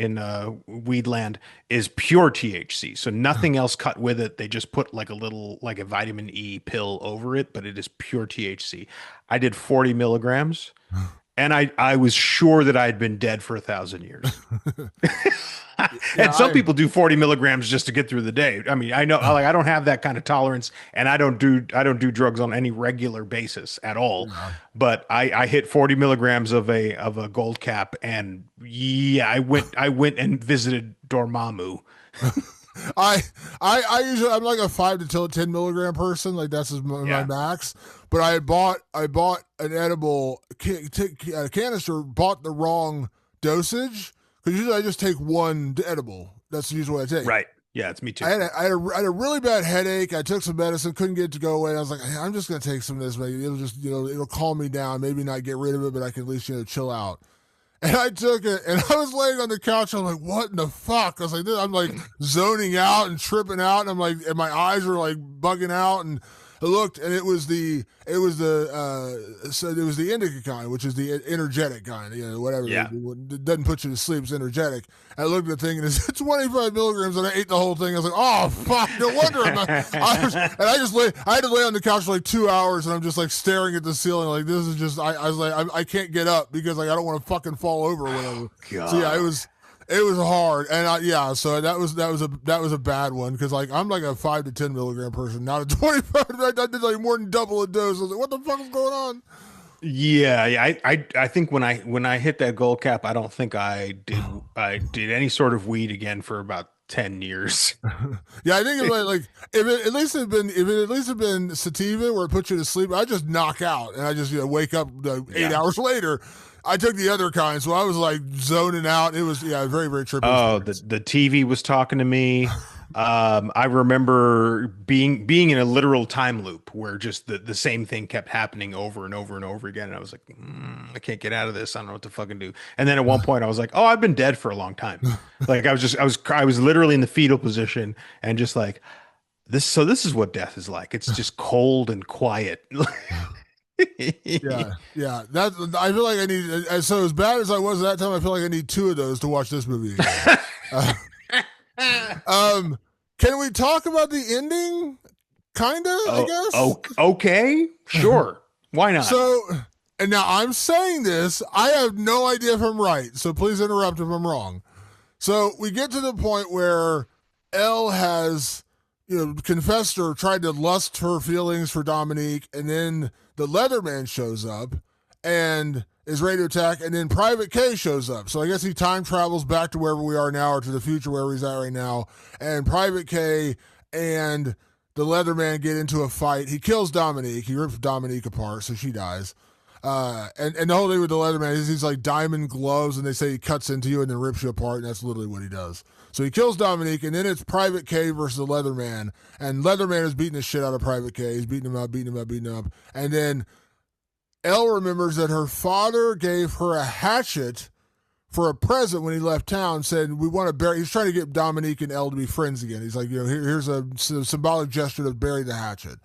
Weedland, is pure THC. So nothing else cut with it. They just put like a vitamin E pill over it, but it is pure THC. I did 40 milligrams, and I was sure that I had been dead for 1,000 years. And some people do 40 milligrams just to get through the day. I mean, I know, like, I don't have that kind of tolerance, and I don't do drugs on any regular basis at all. Yeah. But I hit 40 milligrams of a gold cap, and yeah, I went and visited Dormammu. I usually, I'm like a 5 to 10 milligram person, like that's my max. But I bought an edible canister, bought the wrong dosage. Because usually I just take one edible. That's usually what I take. Right. Yeah, it's me too. I had a really bad headache. I took some medicine, couldn't get it to go away. I was like, hey, I'm just going to take some of this. Maybe it'll just, it'll calm me down. Maybe not get rid of it, but I can at least, chill out. And I took it, and I was laying on the couch. I'm like, what in the fuck? I was like, I'm like zoning out and tripping out. And I'm like, and my eyes are like bugging out. And I looked, and it was the indica kind, which is the energetic kind, whatever. Yeah. It doesn't put you to sleep. It's energetic. I looked at the thing, and it's 25 milligrams, and I ate the whole thing. I was like, oh fuck, no wonder I had to lay on the couch for like 2 hours, and I'm just like staring at the ceiling, like this is just. I was like, I can't get up because like I don't want to fucking fall over or whatever. God. So yeah, it was hard, and so that was a bad one because like I'm like a 5 to 10 milligram person, not a 25. I did like more than double a dose. I was like, what the fuck is going on? Yeah. I think when I hit that gold cap, I don't think I did any sort of weed again for about 10 years. Yeah, I think it's like if it at least had been sativa where it puts you to sleep, I just knock out and I just wake up 8 hours later. I took the other kind, so I was like zoning out. It was very, very trippy. Oh, the TV was talking to me. I remember being in a literal time loop where just the same thing kept happening over and over and over again. And I was like, I can't get out of this. I don't know what to fucking do. And then at one point I was like, oh, I've been dead for a long time. Like I was literally in the fetal position and just like this. So this is what death is like. It's just cold and quiet. yeah. That I feel like I need. So as bad as I was at that time, I feel like I need 2 of those to watch this movie again. Can we talk about the ending? Kinda, I guess. Okay, sure. Why not? So, and now I'm saying this. I have no idea if I'm right. So please interrupt if I'm wrong. So we get to the point where Elle has, confessed or tried to lust her feelings for Dominique, and then the Leatherman shows up and is ready to attack, and then Private K shows up. So I guess he time travels back to wherever we are now or to the future where he's at right now, and Private K and the Leatherman get into a fight. He kills Dominique. He rips Dominique apart, so she dies. And the whole thing with the Leatherman is he's like diamond gloves, and they say he cuts into you and then rips you apart, and that's literally what he does. So he kills Dominique, and then it's Private K versus the Leatherman, and Leatherman is beating the shit out of Private K. He's beating him up, and then Elle remembers that her father gave her a hatchet for a present when he left town, said, we want to bury, he's trying to get Dominique and Elle to be friends again. He's like, here's a symbolic gesture to bury the hatchet.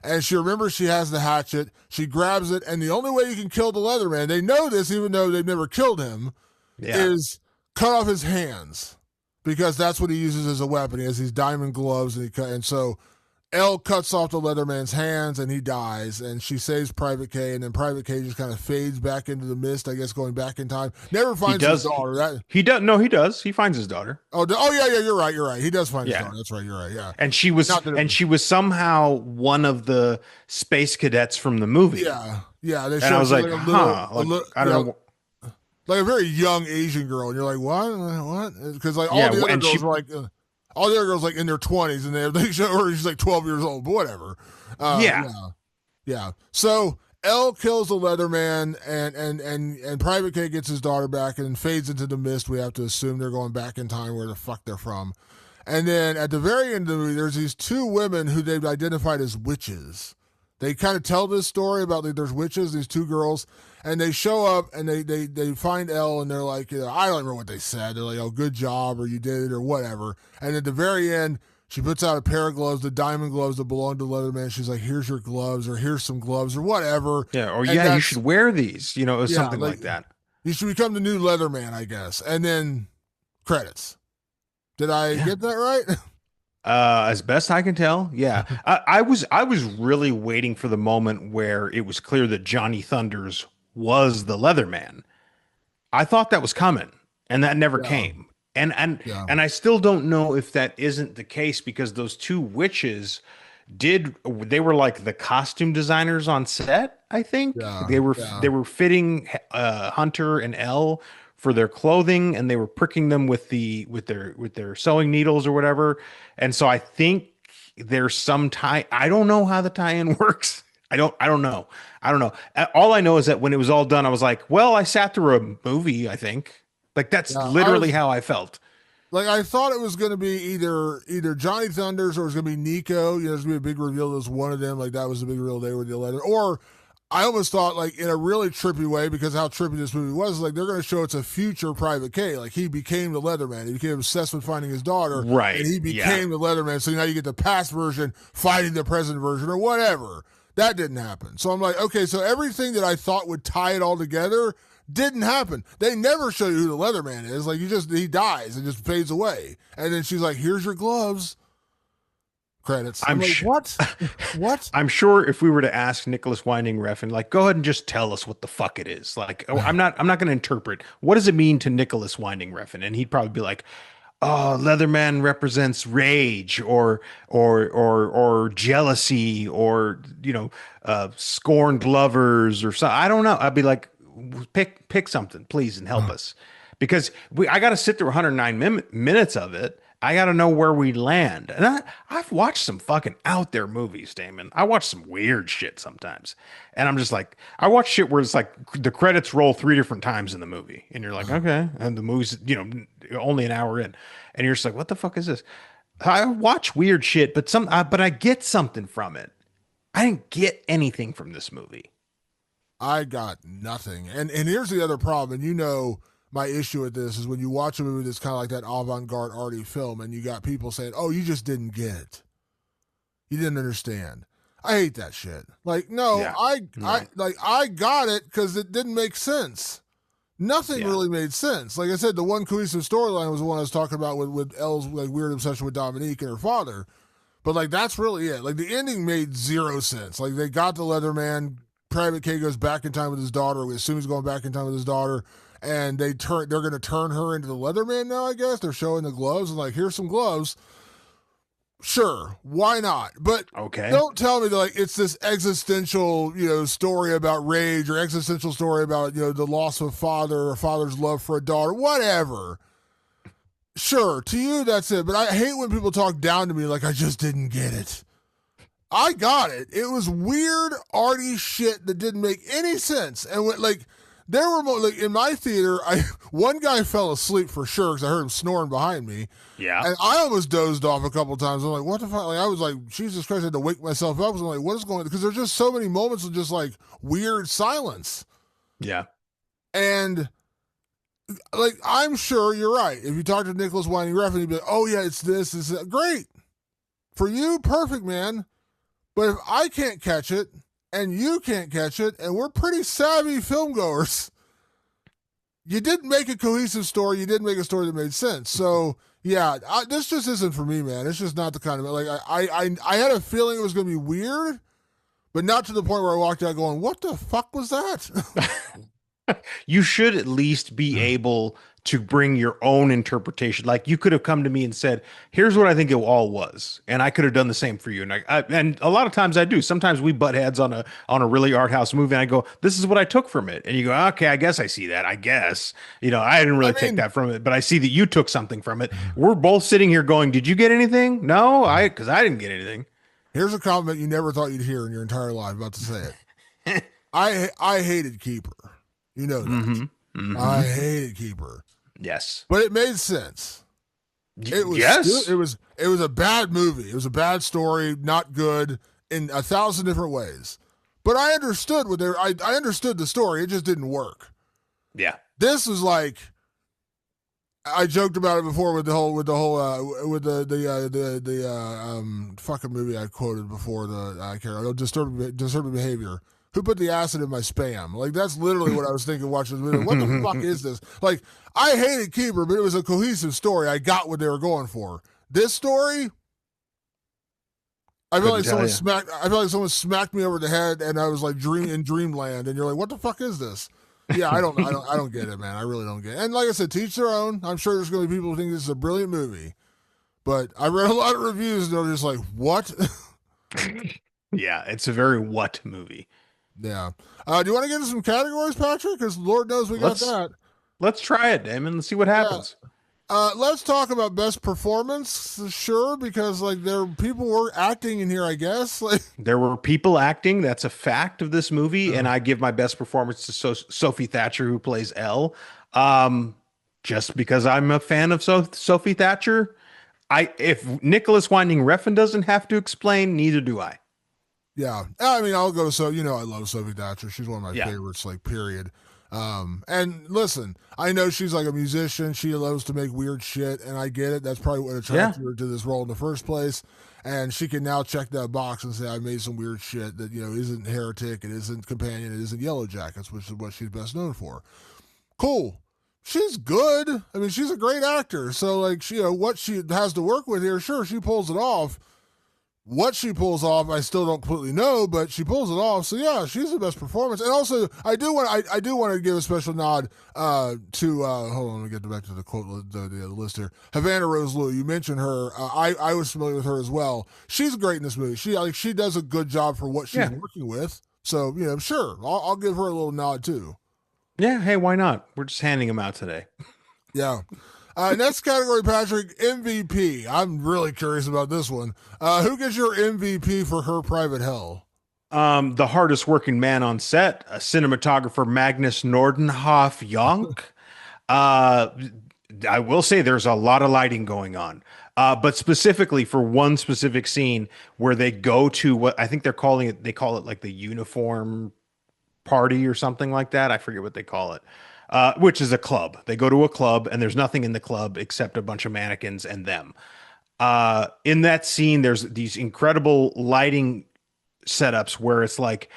And she remembers she has the hatchet. She grabs it, and the only way you can kill the Leatherman, they know this even though they've never killed him, is cut off his hands, because that's what he uses as a weapon. He has these diamond gloves, and so Elle cuts off the Leatherman's hands, and he dies, and she saves Private K, and then Private K just kind of fades back into the mist, I guess, going back in time. Never finds his daughter. He does. He finds his daughter. Oh yeah, you're right. He does find his daughter. That's right, you're right, yeah. And she was somehow one of the space cadets from the movie. Yeah. They and I was like, I don't know. Like a very young Asian girl, and you're like, what? Because like all the other girls were like... all the other girls like in their 20s, and they show her she's like 12 years old, but whatever. Yeah. So Elle kills the Leatherman, and Private K gets his daughter back and fades into the mist. We have to assume they're going back in time where the fuck they're from. And then at the very end of the movie, there's these two women who they've identified as witches. They kind of tell this story about there's witches, these two girls, and they show up and they find Elle, and they're like, I don't remember what they said. They're like, oh, good job, or you did it, or whatever. And at the very end, she puts out a pair of gloves, the diamond gloves that belong to Leatherman. She's like, here's your gloves, or here's some gloves, or whatever. Yeah, or you should wear these, something like that. You should become the new Leatherman, I guess. And then credits. Did I get that right? As best I can tell, yeah. I was really waiting for the moment where it was clear that Johnny Thunders was the Leatherman. I thought that was coming, and that never came. And I still don't know if that isn't the case, because those two witches they were like the costume designers on set, I think. They were fitting Hunter and Elle for their clothing, and they were pricking them with their sewing needles or whatever. And so I think there's some tie. I don't know how the tie-in works. I don't know. All I know is that when it was all done, I was like, well, I sat through a movie, I think. Like, that's literally how I felt. Like, I thought it was going to be either Johnny Thunders, or it was going to be Nico. There's going to be a big reveal that was one of them. Like, that was the big reveal they were the leather. Or I almost thought, like, in a really trippy way, because how trippy this movie was, like, they're going to show it's a future Private K. Like, he became the Leatherman. He became obsessed with finding his daughter. Right. And he became the Leatherman. So now you get the past version fighting the present version, or whatever. That didn't happen. So I'm like, okay, so everything that I thought would tie it all together didn't happen. They never show you who the Leatherman is. Like, he dies and just fades away. And then she's like, here's your gloves. Credits. I'm like, what? What? I'm sure if we were to ask Nicholas Winding Refn, like, go ahead and just tell us what the fuck it is. Like, I'm not going to interpret. What does it mean to Nicholas Winding Refn? And he'd probably be like, oh, Leatherman represents rage or jealousy, or scorned lovers or something. I don't know. I'd be like, pick something, please, and help us, because I got to sit through 109 minutes of it. I got to know where we land. And I've watched some fucking out there movies, Damon. I watch some weird shit sometimes, and I'm just like, I watch shit where it's like the credits roll 3 different times in the movie, and you're like, okay, and the movie's only an hour in, and you're just like, what the fuck is this? I watch weird shit, but I get something from it. I didn't get anything from this movie. I got nothing. And here's the other problem, and my issue with this is when you watch a movie that's kind of like that avant-garde arty film, and you got people saying, oh, you just didn't get it. You didn't understand. I hate that shit. Like, no, yeah. I got it because it didn't make sense. Nothing really made sense. Like I said, the one cohesive storyline was the one I was talking about with Elle's like weird obsession with Dominique and her father. But like, that's really it. Like, the ending made zero sense. Like, they got the Leatherman. Private K goes back in time with his daughter. We assume he's going back in time with his daughter. And they're going to turn her into the Leatherman now, I guess. They're showing the gloves and like, here's some gloves. Sure, why not? But don't tell me that like it's this existential, story about rage, or existential story about, the loss of a father, or a father's love for a daughter, whatever. Sure, to you that's it. But I hate when people talk down to me like I just didn't get it. I got it. It was weird, arty shit that didn't make any sense. And there were like in my theater. I one guy fell asleep for sure because I heard him snoring behind me, Yeah. and I almost dozed off a couple times. I'm like, what the fuck? Like I was like, Jesus Christ! I had to wake myself up. I was like, what is going? Because there's just so many moments of just like weird silence, Yeah. and like I'm sure you're right. If you talk to Nicholas Winding Refn, he'd be like, oh yeah, it's this, it's that. Great for you, perfect man. But if I can't catch it and you can't catch it, and we're pretty savvy film goers, you didn't make a cohesive story. You didn't make a story that made sense. So yeah, this just isn't for me, man. It's just not the kind of like I had a feeling it was going to be weird, but not to the point where I walked out going, "What the fuck was that?" You should at least be able to bring your own interpretation. Like you could have come to me and said, "Here's what I think it all was," and I could have done the same for you. And and a lot of times I do. Sometimes we butt heads on a really art house movie, and I go, "This is what I took from it," and you go, "Okay, I guess I see that. I guess I didn't really I take mean, that from it, but I see that you took something from it." We're both sitting here going, "Did you get anything?" No, because I didn't get anything. here's a comment you never thought you'd hear in your entire life. I'm about to say it. I hated Keeper. You know that. Mm-hmm. Mm-hmm. I hated Keeper, Yes. but it made sense. It was Yes. it was a bad movie. It was a bad story, not good in 1,000 different ways. But I understood I understood the story. It just didn't work. Yeah. This was like I joked about it before with the whole with the fucking movie I quoted before the I care disturbing behavior. Who put the acid in my spam? Like that's literally what I was thinking watching this movie. What the fuck is this? Like I hated Keeper, but it was a cohesive story. I got what they were going for. This story, I feel like someone smacked me over the head, and I was like in dreamland. And you're like, what the fuck is this? Yeah, I don't get it, man. I really don't get it. And like I said, teach their own. I'm sure there's going to be people who think this is a brilliant movie, but I read a lot of reviews, and they're just like, what? Yeah, it's a very what movie. Yeah. Do you want to get into some categories, Patrick? Because Lord knows we got that. Let's try it, Damon. Let's see what happens. Let's talk about best performance, sure, because like people were acting in here, I guess. Like There were people acting. That's a fact of this movie, and I give my best performance to Sophie Thatcher, who plays Elle. Just because I'm a fan of Sophie Thatcher. If Nicholas Winding Refn doesn't have to explain, neither do I. yeah, I mean, I'll go. So I love Sophie Thatcher. She's one of my Yeah. favorites, like period. And listen, I know she's like a musician. She loves to make weird shit, and I get it. That's probably what attracted her to this role in the first place. And she can now check that box and say, I made some weird shit that, isn't Heretic, it isn't Companion, it isn't Yellow Jackets, which is what she's best known for. Cool. She's good. I mean, she's a great actor. So, like, what she has to work with here, sure, she pulls it off. What she pulls off, I still don't completely know, but she pulls it off. So yeah, she's the best performance. And also, I do want to give a special nod to hold on, let me get back to the quote the list here. Havana Rose Liu, you mentioned her. I was familiar with her as well. She's great in this movie. She does a good job for what she's working with. So sure, I'll give her a little nod too. Yeah, hey, why not? We're just handing them out today. Yeah. Next category, Patrick, MVP. I'm really curious about this one. Who gets your MVP for Her Private Hell? The hardest working man on set, cinematographer Magnus Nordenhoff Jonk. I will say there's a lot of lighting going on. But specifically for one specific scene where they go to what I think they call it like the uniform party or something like that. I forget what they call it. Which is a club. They go to a club and there's nothing in the club except a bunch of mannequins and them. In that scene, there's these incredible lighting setups where it's like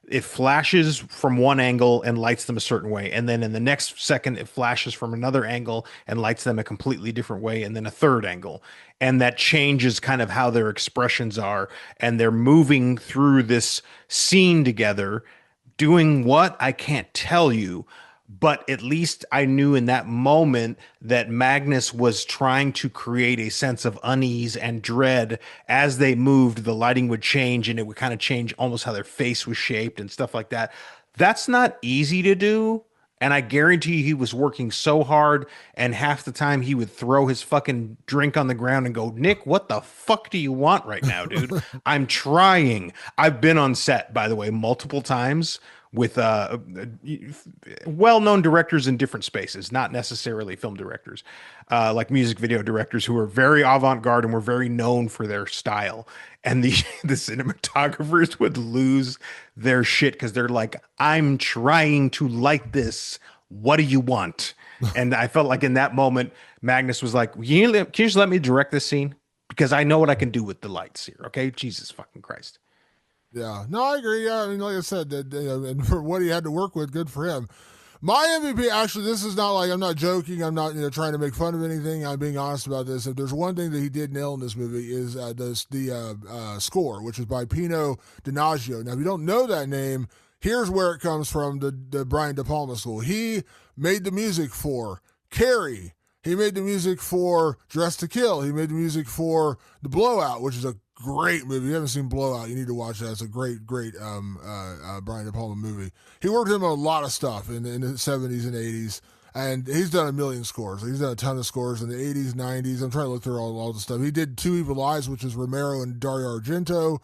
it flashes from one angle and lights them a certain way. And then in the next second, it flashes from another angle and lights them a completely different way. And then a third angle. And that changes kind of how their expressions are. And they're moving through this scene together, doing what I can't tell you. But at least I knew in that moment that Magnus was trying to create a sense of unease and dread as they moved. The lighting would change and it would kind of change almost how their face was shaped and stuff like that. That's not easy to do. And I guarantee he was working so hard, and half the time he would throw his fucking drink on the ground and go, Nick, what the fuck do you want right now, dude? I'm trying. I've been on set, by the way, multiple times with well-known directors in different spaces, not necessarily film directors, like music video directors who are very avant-garde and were very known for their style. And the the cinematographers would lose their shit because they're like, I'm trying to light this. What do you want? And I felt like in that moment, Magnus was like, can you just let me direct this scene? Because I know what I can do with the lights here. Okay. Jesus fucking Christ. Yeah, no, I agree. Yeah, I mean, like I said, and for what he had to work with, good for him. My MVP, actually, this is not like I'm not joking. I'm not trying to make fun of anything. I'm being honest about this. If there's one thing that he did nail in this movie is the score, which is by Pino Donaggio. Now, if you don't know that name, here's where it comes from: the Brian De Palma school. He made the music for Carrie. He made the music for Dress to Kill. He made the music for The Blowout, which is a great movie. If you haven't seen Blowout, you need to watch that. It's a great Brian De Palma movie. He worked with him on a lot of stuff in the 70s and 80s, and he's done a million scores. He's done a ton of scores in the 80s, 90s. I'm trying to look through all the stuff. He did Two Evil Eyes, which is Romero and Dario Argento.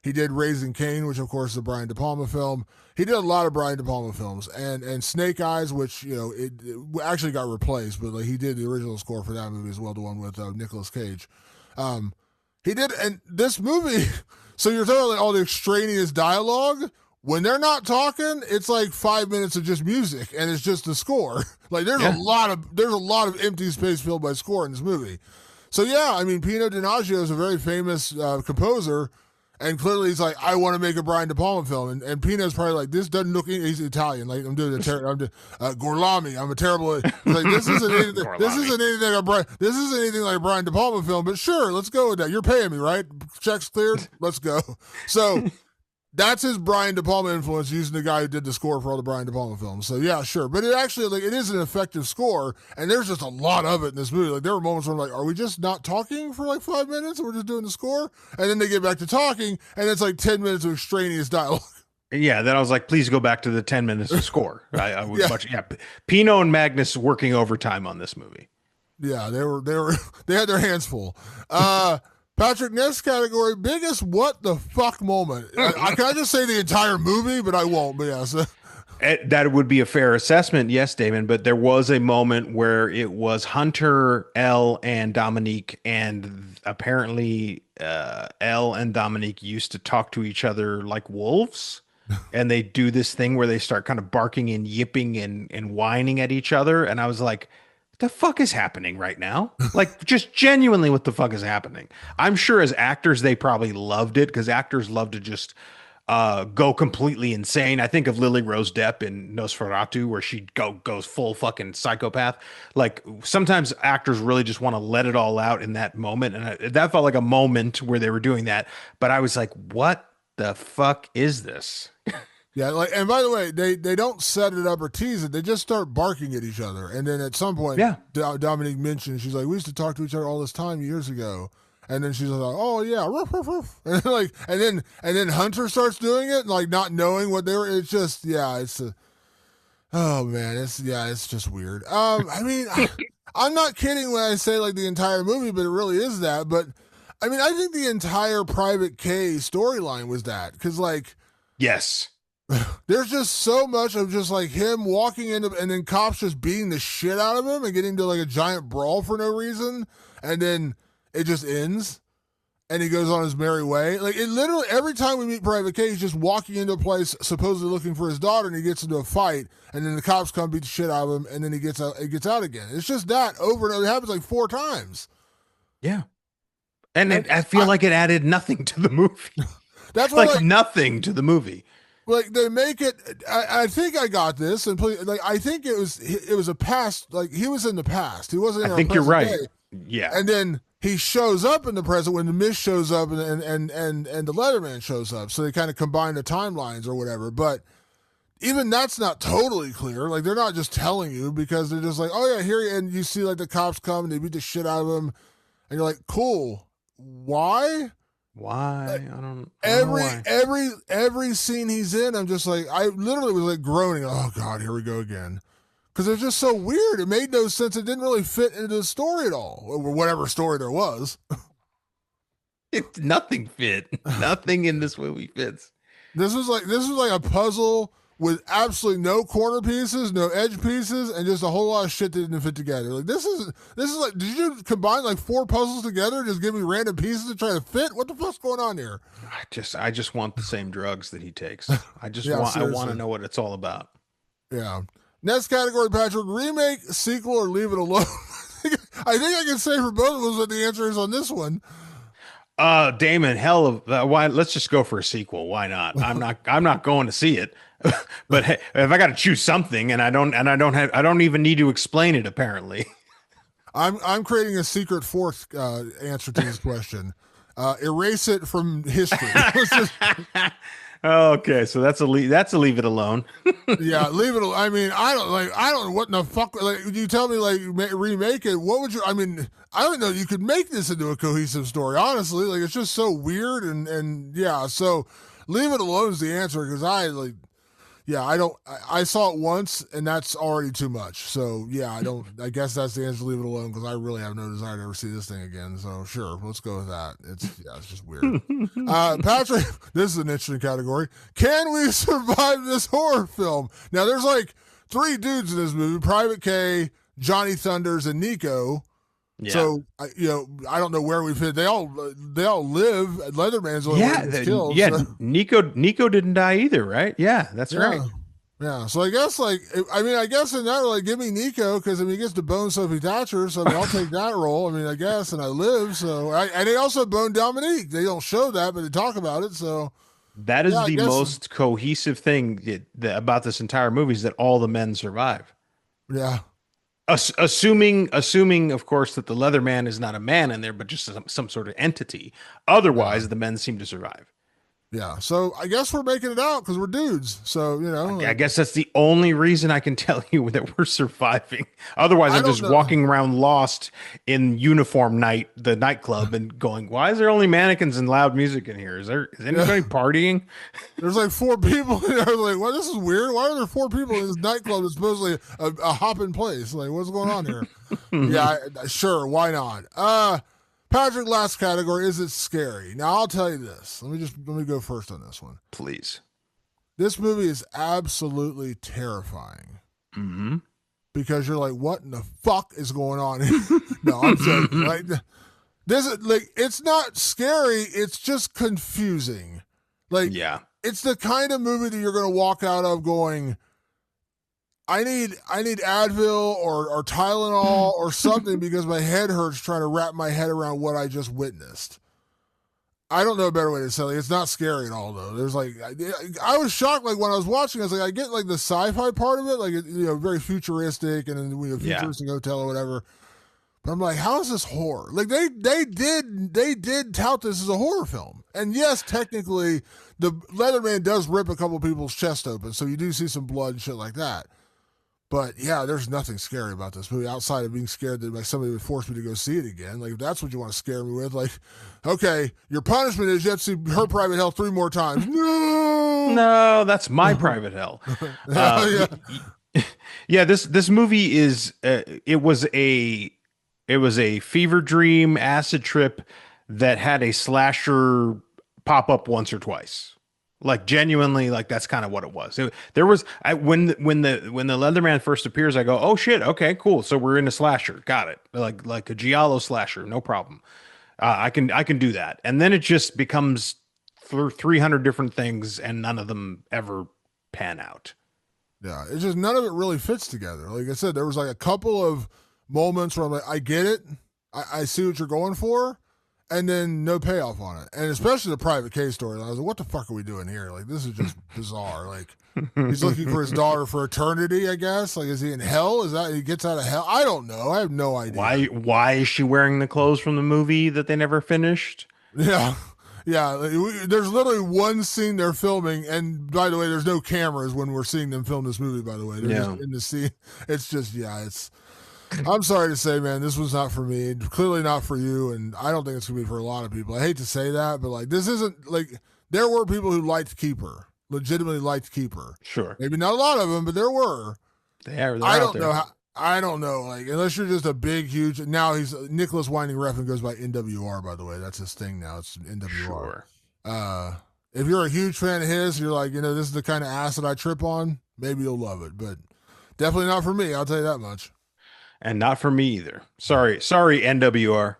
He did Raising Cain, which of course is a Brian De Palma film. He did a lot of Brian De Palma films, and Snake Eyes, which it actually got replaced, but like he did the original score for that movie as well, the one with Nicolas Cage. He did, and this movie. So you're talking about like all the extraneous dialogue. When they're not talking, it's like 5 minutes of just music, and it's just the score. Like there's a lot of empty space filled by score in this movie. So yeah, I mean, Pino Donaggio is a very famous composer. And clearly he's like, I want to make a Brian De Palma film. And Pino's probably like, this doesn't look, he's Italian. Like, I'm doing Gorlami. I'm a terrible, like, this isn't anything like a Brian De Palma film, but sure, let's go with that. You're paying me, right? Check's cleared. Let's go. So that's his Brian De Palma influence, using the guy who did the score for all the Brian De Palma films. So yeah, sure. But it actually, like, it is an effective score, and there's just a lot of it in this movie. Like, there were moments where I'm like, are we just not talking for like 5 minutes and we're just doing the score? And then they get back to talking, and it's like 10 minutes of extraneous dialogue. Yeah, then I was like, please go back to the 10 minutes of score. I would Pino and Magnus working overtime on this movie. Yeah, they had their hands full. Patrick, next category, biggest what the fuck moment. I can just say the entire movie, but I won't. But yes. That would be a fair assessment, yes, Damon. But there was a moment where it was Hunter, Elle, and Dominique, and apparently Elle and Dominique used to talk to each other like wolves. And they do this thing where they start kind of barking and yipping and whining at each other. And I was like, the fuck is happening right now? Like, just genuinely, what the fuck is happening? I'm sure as actors, they probably loved it because actors love to just go completely insane. I think of Lily Rose Depp in Nosferatu, where she goes full fucking psychopath. Like, sometimes actors really just want to let it all out in that moment. And that felt like a moment where they were doing that. But I was like, what the fuck is this? Yeah, like, and by the way, they don't set it up or tease it. They just start barking at each other, and then at some point, Dominique mentioned, she's like, "We used to talk to each other all this time years ago," and then she's like, "Oh yeah," and like, and then Hunter starts doing it, and like not knowing what they were. It's just, oh man, it's just weird. I mean, I'm not kidding when I say like the entire movie, but it really is that. But I mean, I think the entire Private K storyline was that, because like, yes. There's just so much of just like him walking into, and then cops just beating the shit out of him and getting into like a giant brawl for no reason, and then it just ends, and he goes on his merry way. Like, it literally, every time we meet Private K, he's just walking into a place supposedly looking for his daughter, and he gets into a fight, and then the cops come beat the shit out of him, and then he gets out again. It's just that over and over. It happens like 4 times. Yeah, and I feel like it added nothing to the movie. That's what, like nothing to the movie. Like, they make it, I think I got this, and please, like, I think it was a past, like, he was in the past. He wasn't in our present you're right. day. Yeah. And then he shows up in the present when the Mist shows up and the Leatherman shows up. So they kind of combine the timelines or whatever. But even that's not totally clear. Like, they're not just telling you, because they're just like, oh yeah, here, and you see like the cops come and they beat the shit out of him, and you're like, cool. Why? Why? I don't know. Every scene he's in, I'm just like, I literally was like groaning. Oh God, here we go again. Because it's just so weird. It made no sense. It didn't really fit into the story at all, or whatever story there was. Nothing fit. Nothing in this movie fits. This was like a puzzle with absolutely no corner pieces, no edge pieces, and just a whole lot of shit that didn't fit together. Like this is like, did you combine like four puzzles together and just give me random pieces to try to fit? What the fuck's going on here? I just want the same drugs that he takes. Yeah, I want to seriously. know what it's all about. Yeah. Next category, Patrick: remake, sequel, or leave it alone. I think I can say for both of us what the answer is on this one. Damon, hell of why? Let's just go for a sequel. Why not? I'm not going to see it. But hey, if I got to choose something, and I don't even need to explain it. Apparently, I'm creating a secret fourth answer to this question. Erase it from history. okay, so that's a leave it alone. Yeah, leave it. I mean, I don't know what in the fuck. Like, you tell me like remake it. What would you? I mean, I don't know. You could make this into a cohesive story. Honestly, like it's just so weird and yeah. So leave it alone is the answer because I like. Yeah, I don't. I saw it once, and that's already too much. So yeah, I don't. I guess that's the answer. Leave it alone because I really have no desire to ever see this thing again. So sure, let's go with that. It's just weird. Patrick, this is an interesting category. Can we survive this horror film? Now, there's like three dudes in this movie: Private K, Johnny Thunders, and Nico. Yeah. So I don't know where we fit. They all live. Leatherman's the only one that's killed. Yeah. So. Nico didn't die either, right? Yeah, that's right. Yeah, so I guess I guess in that like give me Nico because he gets to bone Sophie Thatcher, so I'll take that role. I guess, and I live. And they also bone Dominique. They don't show that, but they talk about it. So that is the most cohesive thing about this entire movie is that all the men survive. Yeah. Assuming, of course, that the Leatherman is not a man in there, but just some sort of entity. Otherwise, the men seem to survive. Yeah, so I guess we're making it out because we're dudes. So I guess that's the only reason I can tell you that we're surviving. Otherwise, I'm just walking around lost in uniform night, the nightclub, and going, "Why is there only mannequins and loud music in here? Is anybody partying?" There's like four people in there. Like, well, this is weird. Why are there four people in this nightclub? That's supposedly a hopping place. Like, what's going on here? Yeah, sure. Why not? Patrick, last category, is it scary? Now, I'll tell you this. Let me go first on this one. Please. This movie is absolutely terrifying. Mm-hmm. Because you're like, what in the fuck is going on here? No, I'm joking. Like, this is like, it's not scary. It's just confusing. Like, yeah, it's the kind of movie that you're going to walk out of going, I need Advil or Tylenol or something because my head hurts trying to wrap my head around what I just witnessed. I don't know a better way to say it. It's not scary at all, though. There's like, I was shocked. Like when I was watching, I was like, I get like the sci-fi part of it, like very futuristic and then futuristic hotel or whatever. But I'm like, how is this horror? Like they did tout this as a horror film, and yes, technically, the Leatherman does rip a couple people's chest open, so you do see some blood and shit like that. But yeah, there's nothing scary about this movie outside of being scared that like somebody would force me to go see it again. Like if that's what you want to scare me with, like, okay, your punishment is you have to see Her Private Hell 3 more times. No, that's my private hell. Yeah, this movie is it was a fever dream acid trip that had a slasher pop up once or twice. Like genuinely, like that's kind of what it was. There was when the Leatherman first appears, I go, oh shit, okay, cool. So we're in a slasher, got it. Like a giallo slasher, no problem. I can do that. And then it just becomes 300 different things, and none of them ever pan out. Yeah, it's just none of it really fits together. Like I said, there was like a couple of moments where I'm like, I get it, I see what you're going for. And then no payoff on it. And especially the Private K story. I was like, what the fuck are we doing here? Like, this is just bizarre. Like, he's looking for his daughter for eternity, I guess. Like, is he in hell? Is that he gets out of hell? I don't know. I have no idea. Why is she wearing the clothes from the movie that they never finished? Yeah. Yeah. There's literally one scene they're filming. And by the way, there's no cameras when we're seeing them film this movie, by the way. They're just in the scene. It's just, I'm sorry to say, man, this was not for me. Clearly not for you, and I don't think it's gonna be for a lot of people. I hate to say that, but like this isn't like there were people who liked Keeper, legitimately liked Keeper. Sure, maybe not a lot of them, but there were. I don't know how. I don't know, like unless you're just a big, huge. Now he's Nicholas Winding Refn goes by NWR. By the way, that's his thing now. It's NWR. Sure. if you're a huge fan of his, you're like, this is the kind of acid I trip on, maybe you'll love it. But definitely not for me, I'll tell you that much. And not for me either. Sorry, NWR.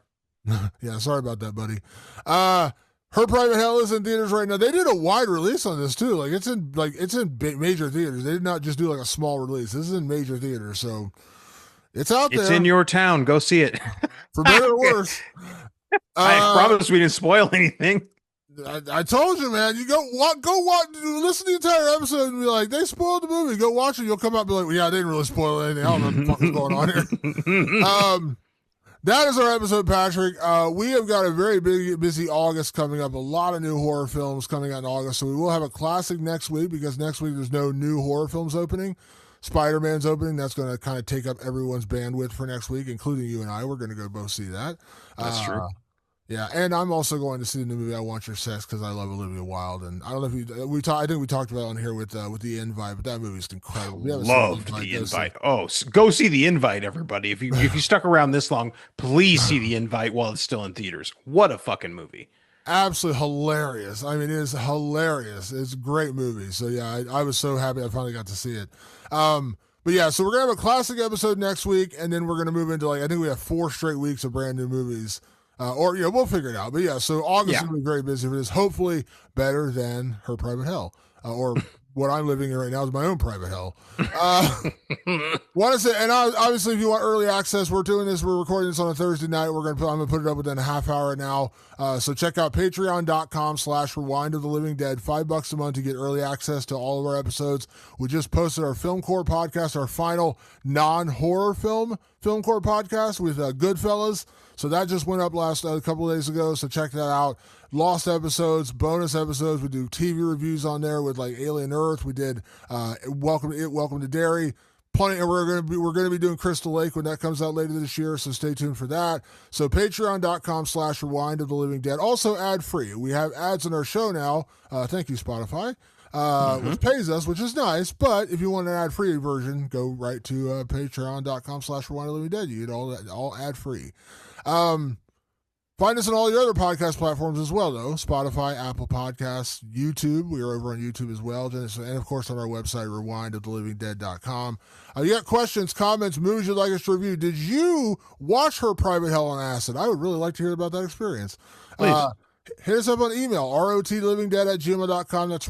Yeah, sorry about that, buddy. Her Private Hell is in theaters right now. They did a wide release on this too. It's in major theaters. They did not just do like a small release. This is in major theaters, so it's out there. It's in your town. Go see it. For better or worse. I promise we didn't spoil anything. I told you, man. You go watch, listen to the entire episode and be like, they spoiled the movie. Go watch it. You'll come out and be like, well, yeah, they didn't really spoil anything. I don't know what the fuck is going on here. That is our episode, Patrick. We have got a very busy August coming up. A lot of new horror films coming out in August. So we will have a classic next week because next week there's no new horror films opening. Spider-Man's opening. That's going to kind of take up everyone's bandwidth for next week, including you and I. We're going to go both see that. That's true. Yeah, and I'm also going to see the new movie I Want Your Sex because I love Olivia Wilde, and I don't know if I think we talked about it on here with the Invite, but that movie's incredible. Loved the Invite. Oh, go see the Invite, everybody! If you stuck around this long, please see the Invite while it's still in theaters. What a fucking movie! Absolutely hilarious. I mean, it is hilarious. It's a great movie. So yeah, I was so happy I finally got to see it. But yeah, so we're gonna have a classic episode next week, and then we're gonna move into I think we have 4 straight weeks of brand new movies. We'll figure it out. But yeah, so August is going to be very busy for this. Hopefully better than Her Private Hell, or what I'm living in right now is my own private hell. Want to say, and obviously, if you want early access, we're doing this. We're recording this on a Thursday night. I'm going to put it up within a half hour now. So check out patreon.com/rewind of the living dead. $5 a month to get early access to all of our episodes. We just posted our Film Core podcast, our final non-horror Film Core podcast with Goodfellas. So that just went up a couple of days ago. So check that out. Lost episodes, bonus episodes. We do TV reviews on there with Alien Earth. We did Welcome to Derry. Plenty, and we're gonna be doing Crystal Lake when that comes out later this year. So stay tuned for that. So patreon.com/rewind of the living dead. Also ad free. We have ads in our show now. Thank you, Spotify. Which pays us, which is nice. But if you want an ad free version, go right to patreon.com/rewind of the living dead. You get all ad free. Find us on all your other podcast platforms as well, though. Spotify, Apple Podcasts, YouTube. We are over on YouTube as well. And, of course, on our website, rewindofthelivingdead.com. You got questions, comments, movies you'd like us to review. Did you watch Her Private Hell on Acid? I would really like to hear about that experience. Please. Hit us up on email, rotlivingdead@gmail.com. That's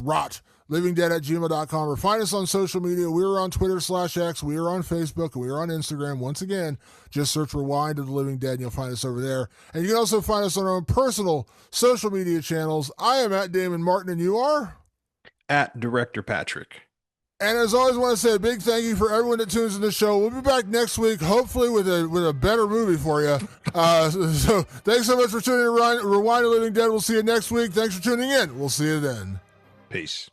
livingdead@gmail.com. Or find us on social media. We are on Twitter/X. We are on Facebook. We are on Instagram. Once again, just search Rewind of the Living Dead and you'll find us over there. And you can also find us on our own personal social media channels. I am at Damon Martin, and you are? At Director Patrick. And as always, I want to say a big thank you for everyone that tunes in the show. We'll be back next week, hopefully with a better movie for you. So thanks so much for tuning in. Rewind of the Living Dead. We'll see you next week. Thanks for tuning in. We'll see you then. Peace.